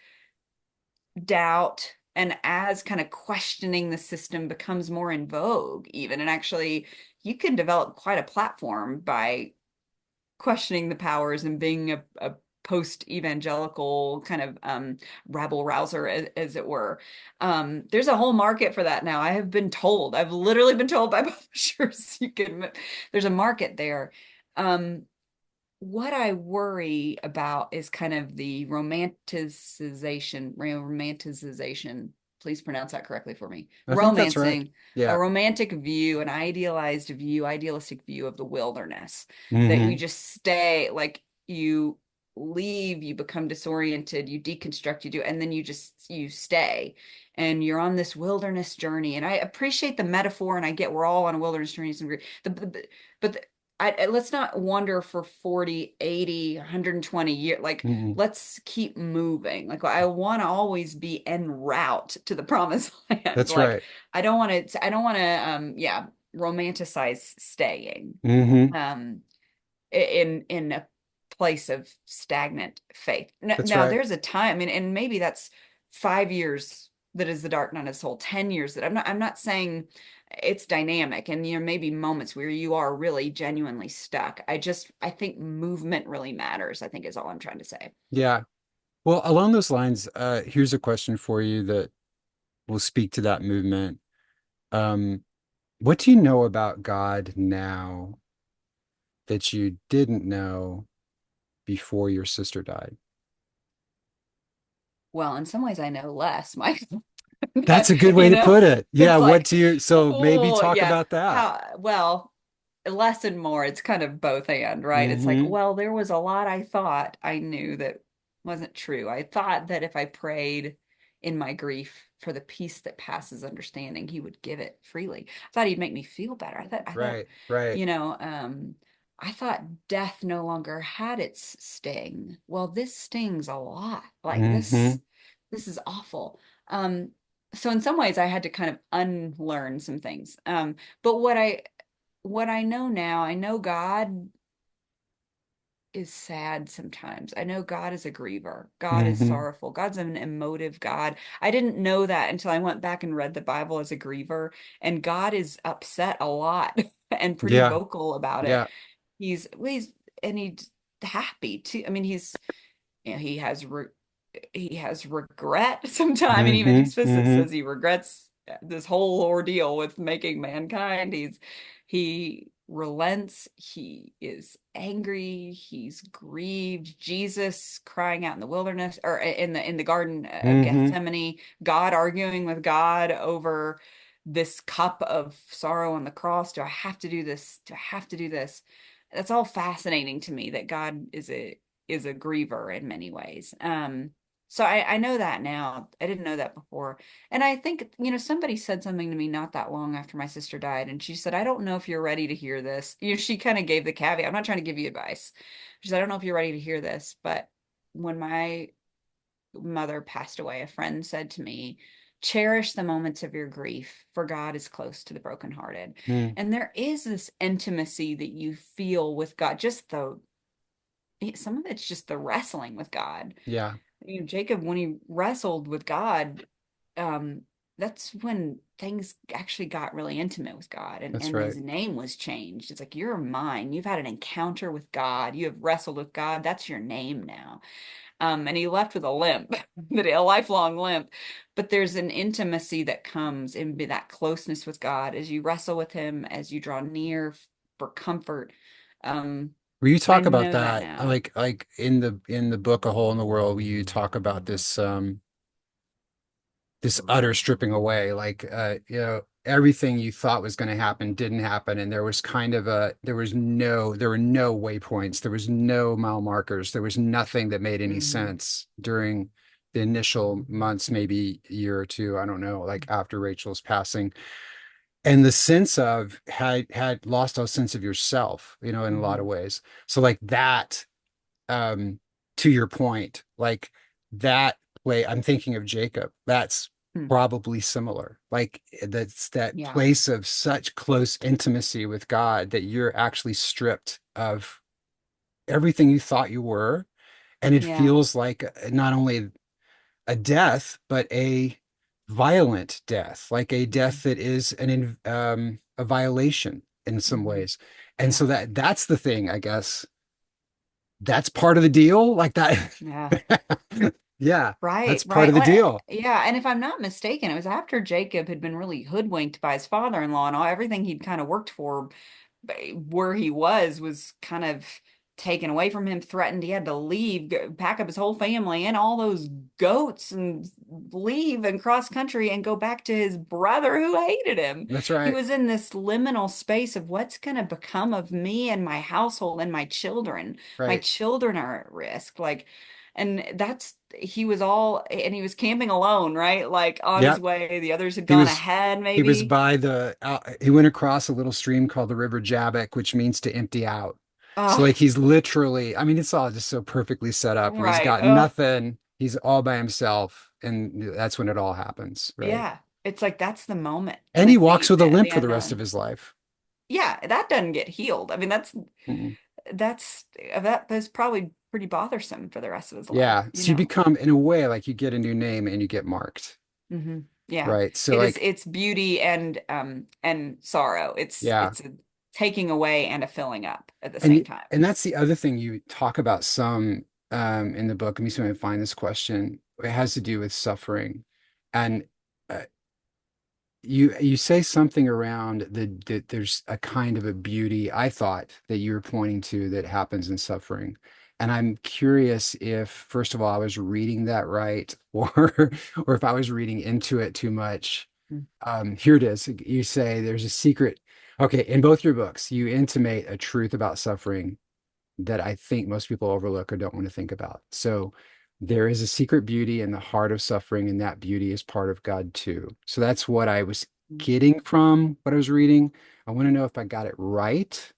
doubt and as kind of questioning the system becomes more in vogue, even, and actually you can develop quite a platform by questioning the powers and being a post-evangelical kind of rabble rouser, as it were. There's a whole market for that now. I have been told, I've literally been told by publishers, there's a market there. Um, what I worry about is kind of the romanticization. Please pronounce that correctly for me. I think that's right. Romancing, a Yeah. romantic view, an idealized view, idealistic view of the wilderness, that you Hmm. just stay, like you leave, you become disoriented, you deconstruct, you do, and then you stay. And you're on this wilderness journey. And I appreciate the metaphor, and I get we're all on a wilderness journey. But let's not wonder for 40, 80, 120 years. Like, Hmm. let's keep moving. Like, I want to always be en route to the promised land. That's Like, right. yeah, romanticize staying Hmm. um, in a place of stagnant faith. That's Now, right. there's a time, I mean, and maybe that's 5 years that is the dark night of the soul, 10 years that I'm not saying it's dynamic, and maybe moments where you are really genuinely stuck. I think movement really matters, I think, is all I'm trying to say. Yeah. Well, along those lines, here's a question for you that will speak to that movement. Um, what do you know about God now that you didn't know before your sister died? Well, in some ways I know less, Michael. That's a good way you to know put it. Yeah, it's what like, do you, so maybe oh talk yeah, about that. how well, less and more, it's kind of both and, right? It's like, Hmm. well, there was a lot I thought I knew that wasn't true. I thought that if I prayed in my grief for the peace that passes understanding, he would give it freely. I thought he'd make me feel better. I thought, Right, right. you know, I thought death no longer had its sting. Well, this stings a lot. Like, Hmm. this is awful. Um, so in some ways I had to kind of unlearn some things. But what I know now, I know God is sad sometimes. I know God is a griever. God is Hmm. sorrowful. God's an emotive God. I didn't know that until I went back and read the Bible as a griever, and God is upset a lot and pretty Yeah, vocal about it. yeah. And he's happy too. I mean, he has regret sometimes. I mean, even Hmm. explicit Hmm. says he regrets this whole ordeal with making mankind. He relents. He is angry. He's grieved. Jesus crying out in the wilderness, or in the Garden of Hmm. Gethsemane. God arguing with God over this cup of sorrow on the cross. Do I have to do this? Do I have to do this? That's all fascinating to me, that God is a griever in many ways. So I know that now. I didn't know that before. And I think, somebody said something to me not that long after my sister died, and she said, I don't know if you're ready to hear this. She kind of gave the caveat. I'm not trying to give you advice. She said, I don't know if you're ready to hear this, but when my mother passed away, a friend said to me, cherish the moments of your grief, for God is close to the brokenhearted. Hmm. And there is this intimacy that you feel with God, some of it's just the wrestling with God. Yeah, Jacob, when he wrestled with God, um, that's when things actually got really intimate with God, and, that's and right. his name was changed. It's like, you're mine. You've had an encounter with God. You have wrestled with God. That's your name now. And he left with a limp, a lifelong limp. But there's an intimacy that comes in that closeness with God as you wrestle with him, as you draw near for comfort. Um, Will you I talk about know that that? now. Like in the book A Hole in the World, you talk about this utter stripping away, like everything you thought was going to happen didn't happen, and there was kind of there were no waypoints, there was no mile markers, there was nothing that made any Hmm. sense during the initial months, maybe a year or two, I don't know, like after Rachel's passing. and the sense of had lost a sense of yourself, in a lot of Hmm. ways. So like that, um, to your point, like that way, I'm thinking of Jacob. That's Hmm. probably similar. Like that's that Yeah. place of such close intimacy with God that you're actually stripped of everything you thought you were. And it Yeah. feels like not only a death, but a violent death, like a Hmm. death that is a violation in some Hmm. ways. And Yeah. so that's the thing, I guess. That's part of the deal, like that. Yeah. Yeah, Right, that's part right. of the Well, deal. yeah, and if I'm not mistaken, it was after Jacob had been really hoodwinked by his father-in-law and all everything he'd kind of worked for where he was kind of taken away from him, threatened he had to leave, pack up his whole family and all those goats and leave and cross country and go back to his brother who hated him. That's He right. was in this liminal space of what's going to become of me and my household and my children. My Right. children are at risk. Like, and that's he was all and he was camping alone, right? Like on his Yep. way. The others had He gone was ahead, he was maybe. by he went across a little stream called the River Jabbok, which means to empty out. So Oh, like he's literally, I mean, it's all just so perfectly set up where he's right. got nothing, he's all by himself, and that's when it all happens, right? Yeah. It's like that's the moment. And he Like walks with a the limp for the rest of unknown. his life. Yeah, that doesn't get healed. I mean, Mm. that's that's probably pretty bothersome for the rest of his life, Yeah. So you become, in a way, like you get a new name and you get marked, Hmm. Yeah. right? So It is like, it's beauty and sorrow. yeah. It's a taking away and a filling up at the same And time. and that's the other thing you talk about some in the book. Let me see if I can find this question. It has to do with suffering, and uh, you say something around that there's a kind of a beauty I thought that you were pointing to that happens in suffering. And I'm curious if, first of all, I was reading that right, or if I was reading into it too much. Here it is. You say there's a secret. Okay, in both your books, you intimate a truth about suffering that I think most people overlook or don't want to think about. So there is a secret beauty in the heart of suffering, and that beauty is part of God too. So that's what I was getting from what I was reading. I want to know if I got it right.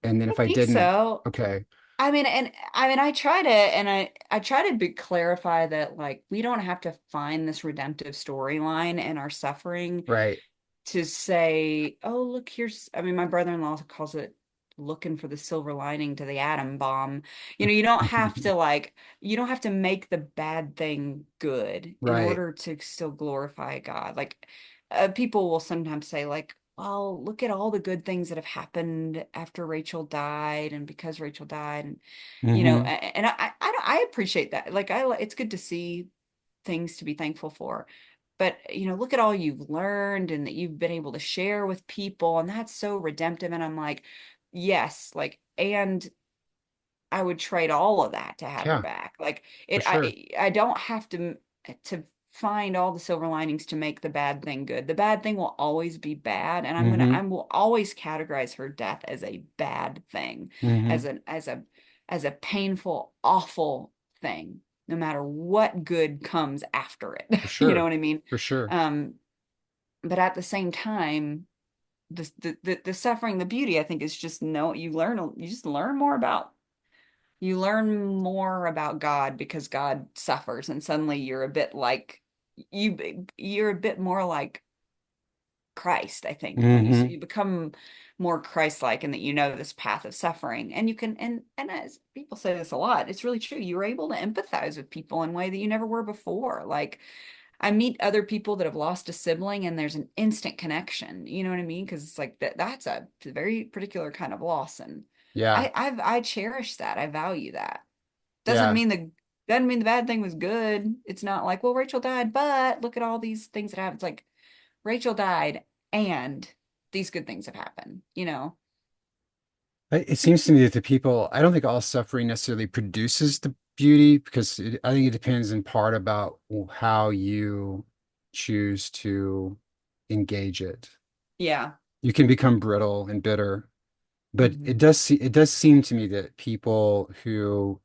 And then I if I think didn't, so. okay, I try to I try to clarify that like we don't have to find this redemptive storyline in our suffering right. to say, oh, look, here's, I mean, my brother-in-law calls it looking for the silver lining to the atom bomb. You don't have to like, you don't have to make the bad thing good in Right. order to still glorify God. Like, people will sometimes say, like, well, look at all the good things that have happened after Rachel died and because Rachel died. And, Hmm. and I appreciate that. Like, it's good to see things to be thankful for. But, look at all you've learned and that you've been able to share with people. And that's so redemptive. And I'm like, yes, like, and I would trade all of that to have her Yeah, back. Like for sure. I don't have to find all the silver linings to make the bad thing good. The bad thing will always be bad, and Hmm. I will always categorize her death as a bad thing, Hmm. as as a painful, awful thing, no matter what good comes after it. For You know sure. what I mean? For sure. Um, but at the same time, the suffering, the beauty, I think, is just you just learn more about you learn more about God because God suffers, and suddenly you're a bit like you're a bit more like Christ, I think, when Hmm. you become more Christ-like and that you know this path of suffering. And you can and as people say this a lot, it's really true. You're able to empathize with people in a way that you never were before. Like I meet other people that have lost a sibling and there's an instant connection. You know what I mean? Because it's like that's a very particular kind of loss. And Yeah. I cherish that. I value that. Doesn't Yeah. mean the bad thing was good. It's not like, well, Rachel died, but look at all these things that happened. It's like Rachel died and these good things have happened. It seems to me that the people, I don't think all suffering necessarily produces the beauty because I think it depends in part about how you choose to engage it. Yeah. You can become brittle and bitter, but Hmm. it does seem to me that people who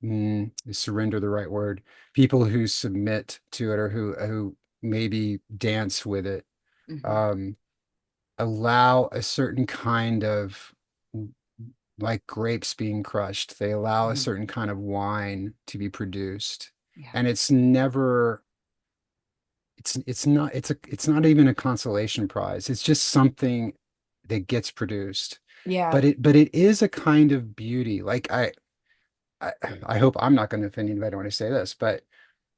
is surrender the right word, people who submit to it or who maybe dance with it, Hmm. um, allow a certain kind of, like grapes being crushed, they allow a Hmm. certain kind of wine to be produced. Yeah. And it's never, it's not even a consolation prize. It's just something that gets produced. Yeah. But it is a kind of beauty. Like I, I hope I'm not going to offend anybody when I say this, but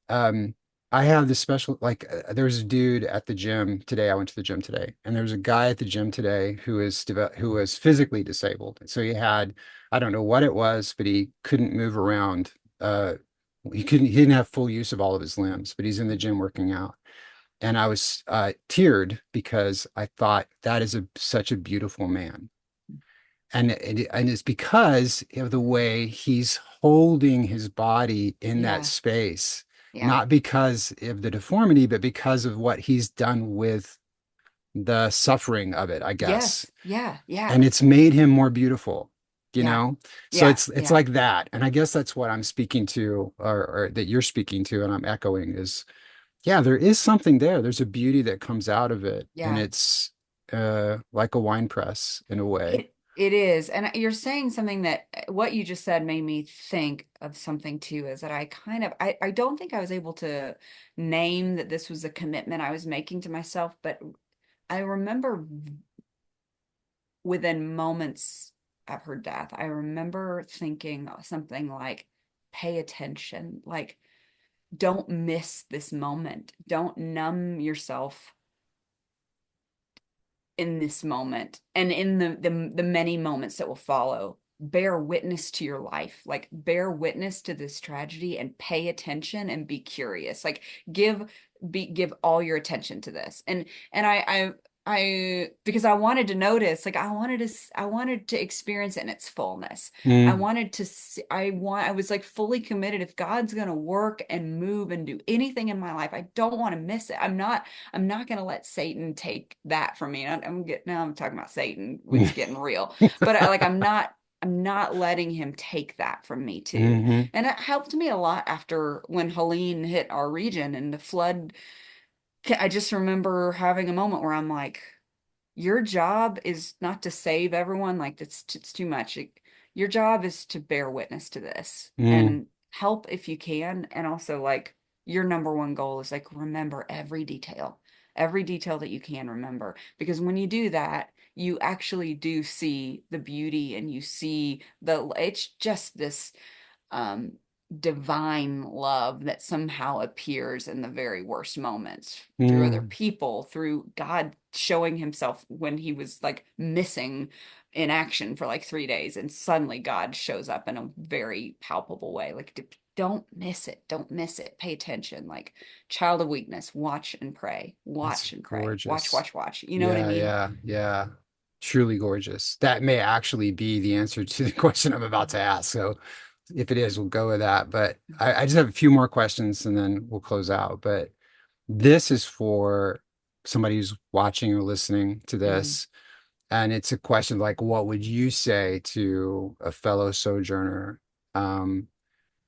um, I have this special, like, there was a dude at the gym today. I went to the gym today, and there was a guy at the gym today who was physically disabled. So he had, I don't know what it was, but he couldn't move around. He didn't have full use of all of his limbs, but he's in the gym working out. And I was teared because I thought that is such a beautiful man. And it's because of the way he's holding his body in that Yeah. space, Yeah. not because of the deformity, but because of what he's done with the suffering of it, I guess. Yes. Yeah. Yeah. And it's made him more beautiful, you Yeah. know? So Yeah. it's Yeah. like that. And I guess that's what I'm speaking to, or that you're speaking to, and I'm echoing is, yeah, there is something there. There's a beauty that comes out of it, and Yeah. it's like a wine press in a way. It is. And you're saying something that what you just said made me think of something too, is that I don't think I was able to name that this was a commitment I was making to myself, but I remember within moments of her death, I remember thinking something like, pay attention, like, don't miss this moment. Don't numb yourself in this moment and in the many moments that will follow. Bear witness to your life, like bear witness to this tragedy and pay attention and be curious, like give give all your attention to this. And because I wanted to notice, like I wanted to experience it in its fullness. I Mm, wanted to see, I was like fully committed. If God's going to work and move and do anything in my life, I don't want to miss it. I'm not going to let Satan take that from me. I'm getting now I'm talking about Satan. It's getting real. But I'm not letting him take that from me too. hmm. And it helped me a lot after when Helene hit our region and the flood. I just remember having a moment where I'm like, your job is not to save everyone, like it's too much. Your job is to bear witness to this Mm. and help if you can. And also, like, your number one goal is like remember every detail that you can remember, because when you do that, you actually do see the beauty and you see it's just this um, divine love that somehow appears in the very worst moments through other Mm. people, through God showing himself when he was like missing in action for like 3 days. And suddenly God shows up in a very palpable way. Like, don't miss it. Don't miss it. Pay attention. Like, child of weakness, watch and pray, That's watch and pray, watch, gorgeous. watch, watch. You know what I Yeah, mean? yeah, yeah. Truly gorgeous. That may actually be the answer to the question I'm about to ask. So if it is, we'll go with that. But I just have a few more questions and then we'll close out. But this is for somebody who's watching or listening to Hmm. this. And it's a question like, what would you say to a fellow sojourner?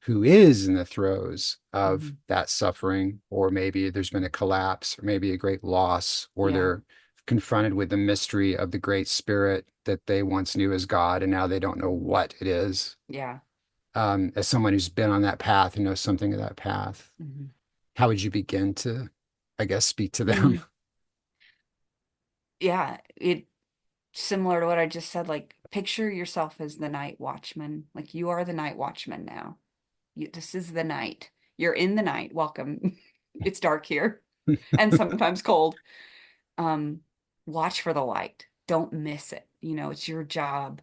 Who is in the throes of Hmm. that suffering, or maybe there's been a collapse, or maybe a great loss, or Yeah. they're confronted with the mystery of the great spirit that they once knew as God, and now they don't know what it is. Yeah. As someone who's been on that path and knows something of that path, Hmm. how would you begin to, I guess, speak to them? Hmm. Yeah. It similar to what I just said, like picture yourself as the night watchman. Like, you are the night watchman now. This is the night. You're in the night. Welcome. It's dark here and sometimes cold. Um, Watch for the light. Don't miss it. You know, it's your job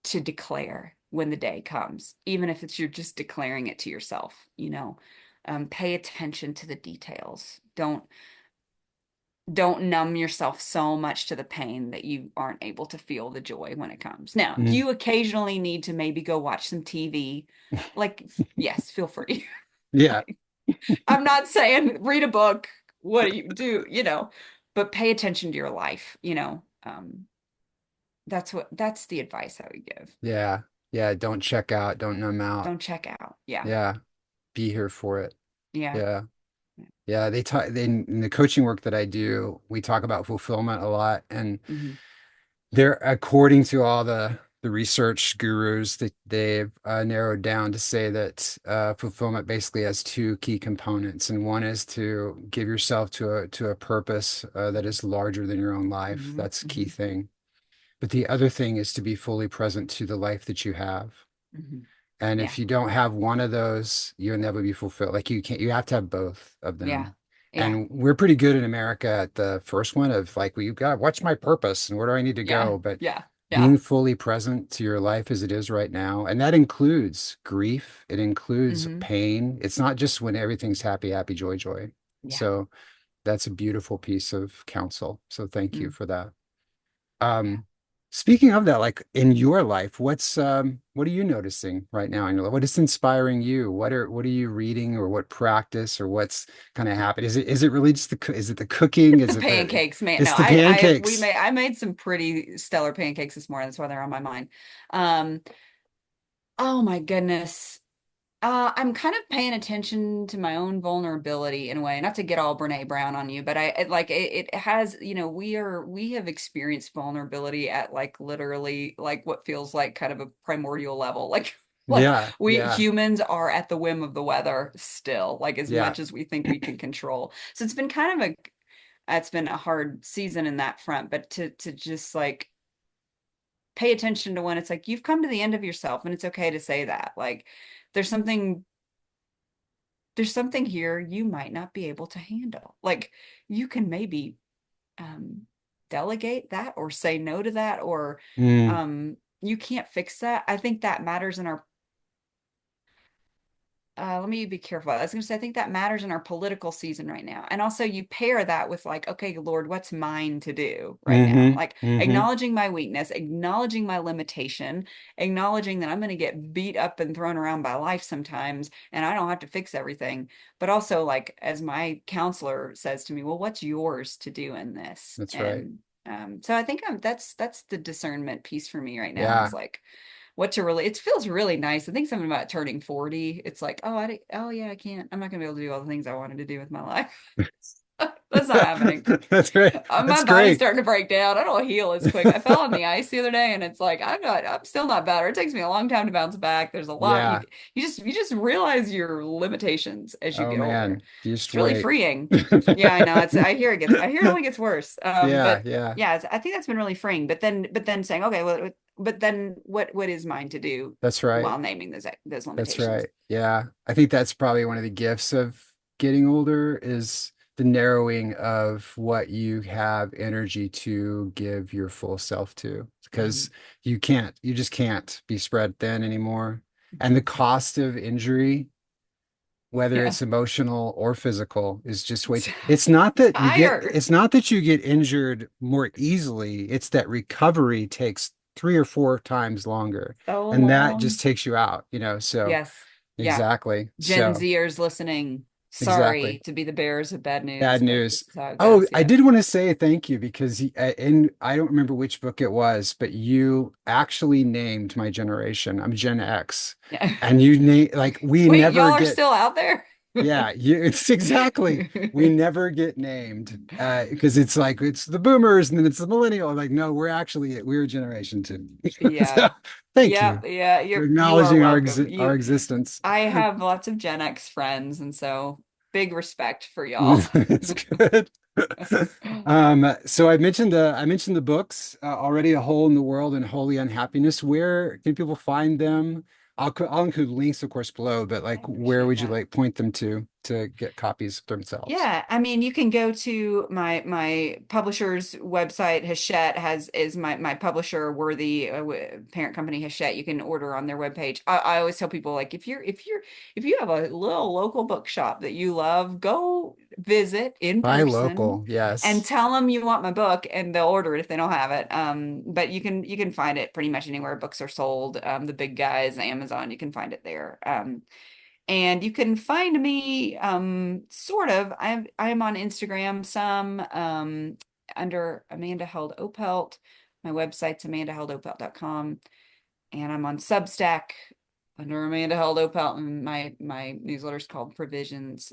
to declare when the day comes, even if it's you're just declaring it to yourself, you know. Pay attention to the details. Don't numb yourself so much to the pain that you aren't able to feel the joy when it comes. Now, do Mm. you occasionally need to maybe go watch some TV? Like, yes, feel free. Yeah, I'm not saying read a book. What do you do? You know, but pay attention to your life. You know, that's the advice I would give. yeah, yeah. Don't check out, don't numb out. Don't check out. Yeah, Yeah, be here for it. yeah, Yeah. Yeah, they talk in the coaching work that I do, we talk about fulfillment a lot. And Hmm. they're according to all the research gurus that they've narrowed down to say that fulfillment basically has two key components, and one is to give yourself to a purpose that is larger than your own life. Hmm. That's a key Hmm. thing. But the other thing is to be fully present to the life that you have. Hmm. And Yeah. if you don't have one of those, you'll never be fulfilled. Like you can't, you have to have both of Yeah. them. Yeah. And we're pretty good in America at the first one of like, well, you've got, what's my purpose and where do I need to Yeah. go? But Yeah. Yeah. being fully present to your life as it is right now, and that includes grief, it includes Hmm. pain. It's not just when everything's happy, happy, joy, joy. Yeah. So that's a beautiful piece of counsel. So thank you Mm. for that. Yeah. Um, Speaking of that, like in your life, what are you noticing right now in your life? What is inspiring you? What are you reading or what practice or what's kind of happening? Is it really just is it the cooking? The Is it pancakes, man. it's No, the pancakes? I made some pretty stellar pancakes this morning. That's why they're on my mind. Um, oh my goodness. I'm kind of paying attention to my own vulnerability in a way, not to get all Brene Brown on you, but it has, we have experienced vulnerability at like literally like what feels like kind of a primordial level. Like Yeah, we yeah, humans are at the whim of the weather still, like as yeah. much as we think we can control. So it's been a hard season in that front, but to just like pay attention to when it's like you've come to the end of yourself and it's okay to say that. Like there's something there's something here you might not be able to handle. Like you can maybe um, delegate that or say no to that, or Mm, you can't fix that. I think that matters in our let me be careful. I was going to say, I think that matters in our political season right now. And also, you pair that with, like, okay, Lord, what's mine to do right now? mm-hmm, Like, mm-hmm. acknowledging my weakness, acknowledging my limitation, acknowledging that I'm going to get beat up and thrown around by life sometimes, and I don't have to fix everything. But also, like, as my counselor says to me, well, what's yours to do in this? That's right. And so I think that's the discernment piece for me right now is Yeah. like, what to really it feels really nice. I think something about turning 40. It's like, oh yeah, I'm not gonna be able to do all the things I wanted to do with my life. That's not happening. That's great. My That's body's great. starting to break down. I don't heal as quick. I fell on the ice the other day and it's like I'm still not better. It takes me a long time to bounce back. There's a lot Yeah. you just realize your limitations as you Oh get older. man, just It's really wait. freeing. Yeah, I know. I hear it only gets worse. Yeah, But yeah. yeah, I think that's been really freeing. But then saying, okay, well, but then what is mine to do That's right. while naming those That's limitations? right. Yeah. I think that's probably one of the gifts of getting older is the narrowing of what you have energy to give your full self to. Hmm. Because you just can't be spread thin anymore. And the Hmm. cost of injury, whether Yeah. it's emotional or physical, is just way. It's, it's higher. It's not that you get injured more easily, it's that recovery takes 3 or 4 times longer. So And that long. just takes you out, you know. So Yes. Yeah. exactly. Gen So Zers listening. exactly. Sorry to be the bearers of bad Bad news, but this news. is how it Oh, goes. I Yeah. did want to say thank you because in I don't remember which book it was, but you actually named my generation. I'm Gen X, Yeah. and you name like we Wait, never y'all are get. still out there? Yeah, it's exactly. We never get named because it's like it's the boomers and then it's the millennial. Like, no, we're generation two. So Yeah. thank Yeah, you yeah, for you are acknowledging welcome. our existence. I have lots of Gen X friends, and so big respect for y'all. It's good. So I mentioned the books already, A Hole in the World and Holy Unhappiness. Where can people find them? I'll include links, of course, below, but I like where appreciate would you that. like point them to get copies themselves? Yeah, I mean, you can go to my publisher's website. Hachette is my publisher, Worthy parent company Hachette. You can order on their webpage. I always tell people like if you have a little local bookshop that you love, go visit in Buy person local, and yes. tell them you want my book, and they'll order it if they don't have it. But you can find it pretty much anywhere books are sold. The big guys, Amazon, you can find it there. And you can find me sort of. I'm on Instagram some under Amanda Held Opelt. My website's amandaheldopelt.com. And I'm on Substack under Amanda Held Opelt, and my newsletter's called Provisions.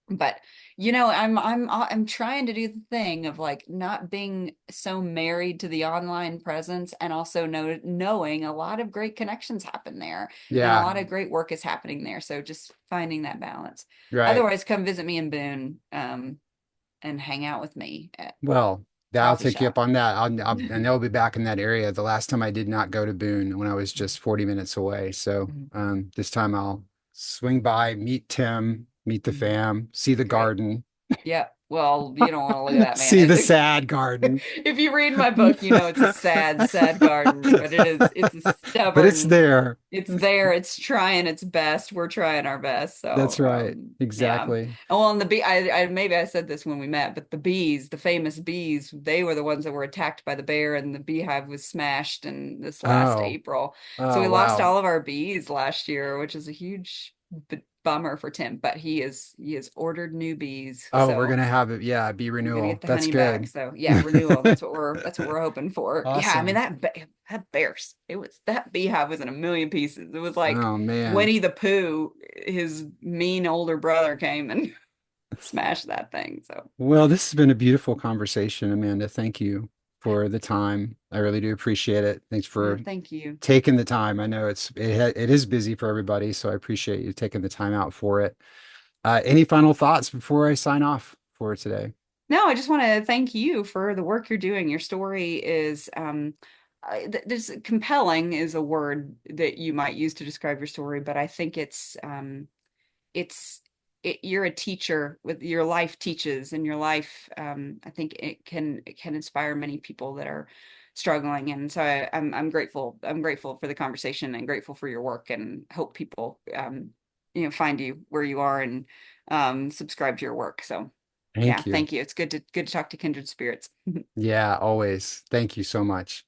But I'm trying to do the thing of like not being so married to the online presence, and also knowing a lot of great connections happen there, and a Yeah, lot of great work is happening there. So just finding that balance. right. Otherwise, come visit me in Boone, and hang out with me at Well, I'll coffee take you up shop. on that. And I'll be back in that area. The last time I did not go to Boone when I was just 40 minutes away. So this time I'll swing by, meet Tim, meet the fam, see the Great. garden, Yeah. Well, you don't want to look at that, man. see the sad garden. If you read my book, you know it's a sad, sad garden, but it's a But it's stubborn, there. it's there, it's trying its best. We're trying our best. That's So, right. yeah. Exactly. Oh, well, and the bee, I maybe I said this when we met, but the bees, the famous bees, they were the ones that were attacked by the bear, and the beehive was smashed in this last Oh, April. So we oh, lost wow. all of our bees last year, which is a huge bummer for Tim, but he has ordered new bees. Oh, we're So gonna have it. Yeah, bee we're gonna get renewal. the That's honey back. good. So yeah, renewal. That's what we're hoping for. Yeah, I mean Awesome. that bears. It was that beehive was in a million pieces. It was like Oh man. Winnie the Pooh. His mean older brother came and smashed that thing. So Well, this has been a beautiful conversation, Amanda. Thank you for the time. I really do appreciate it. Thanks yeah, for thank you. taking the time. I know it is busy for everybody, so I appreciate you taking the time out for it. Any final thoughts before I sign off for today? No, I just want to thank you for the work you're doing. Your story is there's compelling is a word that you might use to describe your story, but I think it's you're a teacher with your life teaches, and your life I think it can inspire many people that are struggling. And so I'm grateful for the conversation, and grateful for your work, and hope people find you where you are, and subscribe to your work. So yeah, Thank you. thank you. It's good to talk to kindred spirits. Yeah, always. Thank you so much.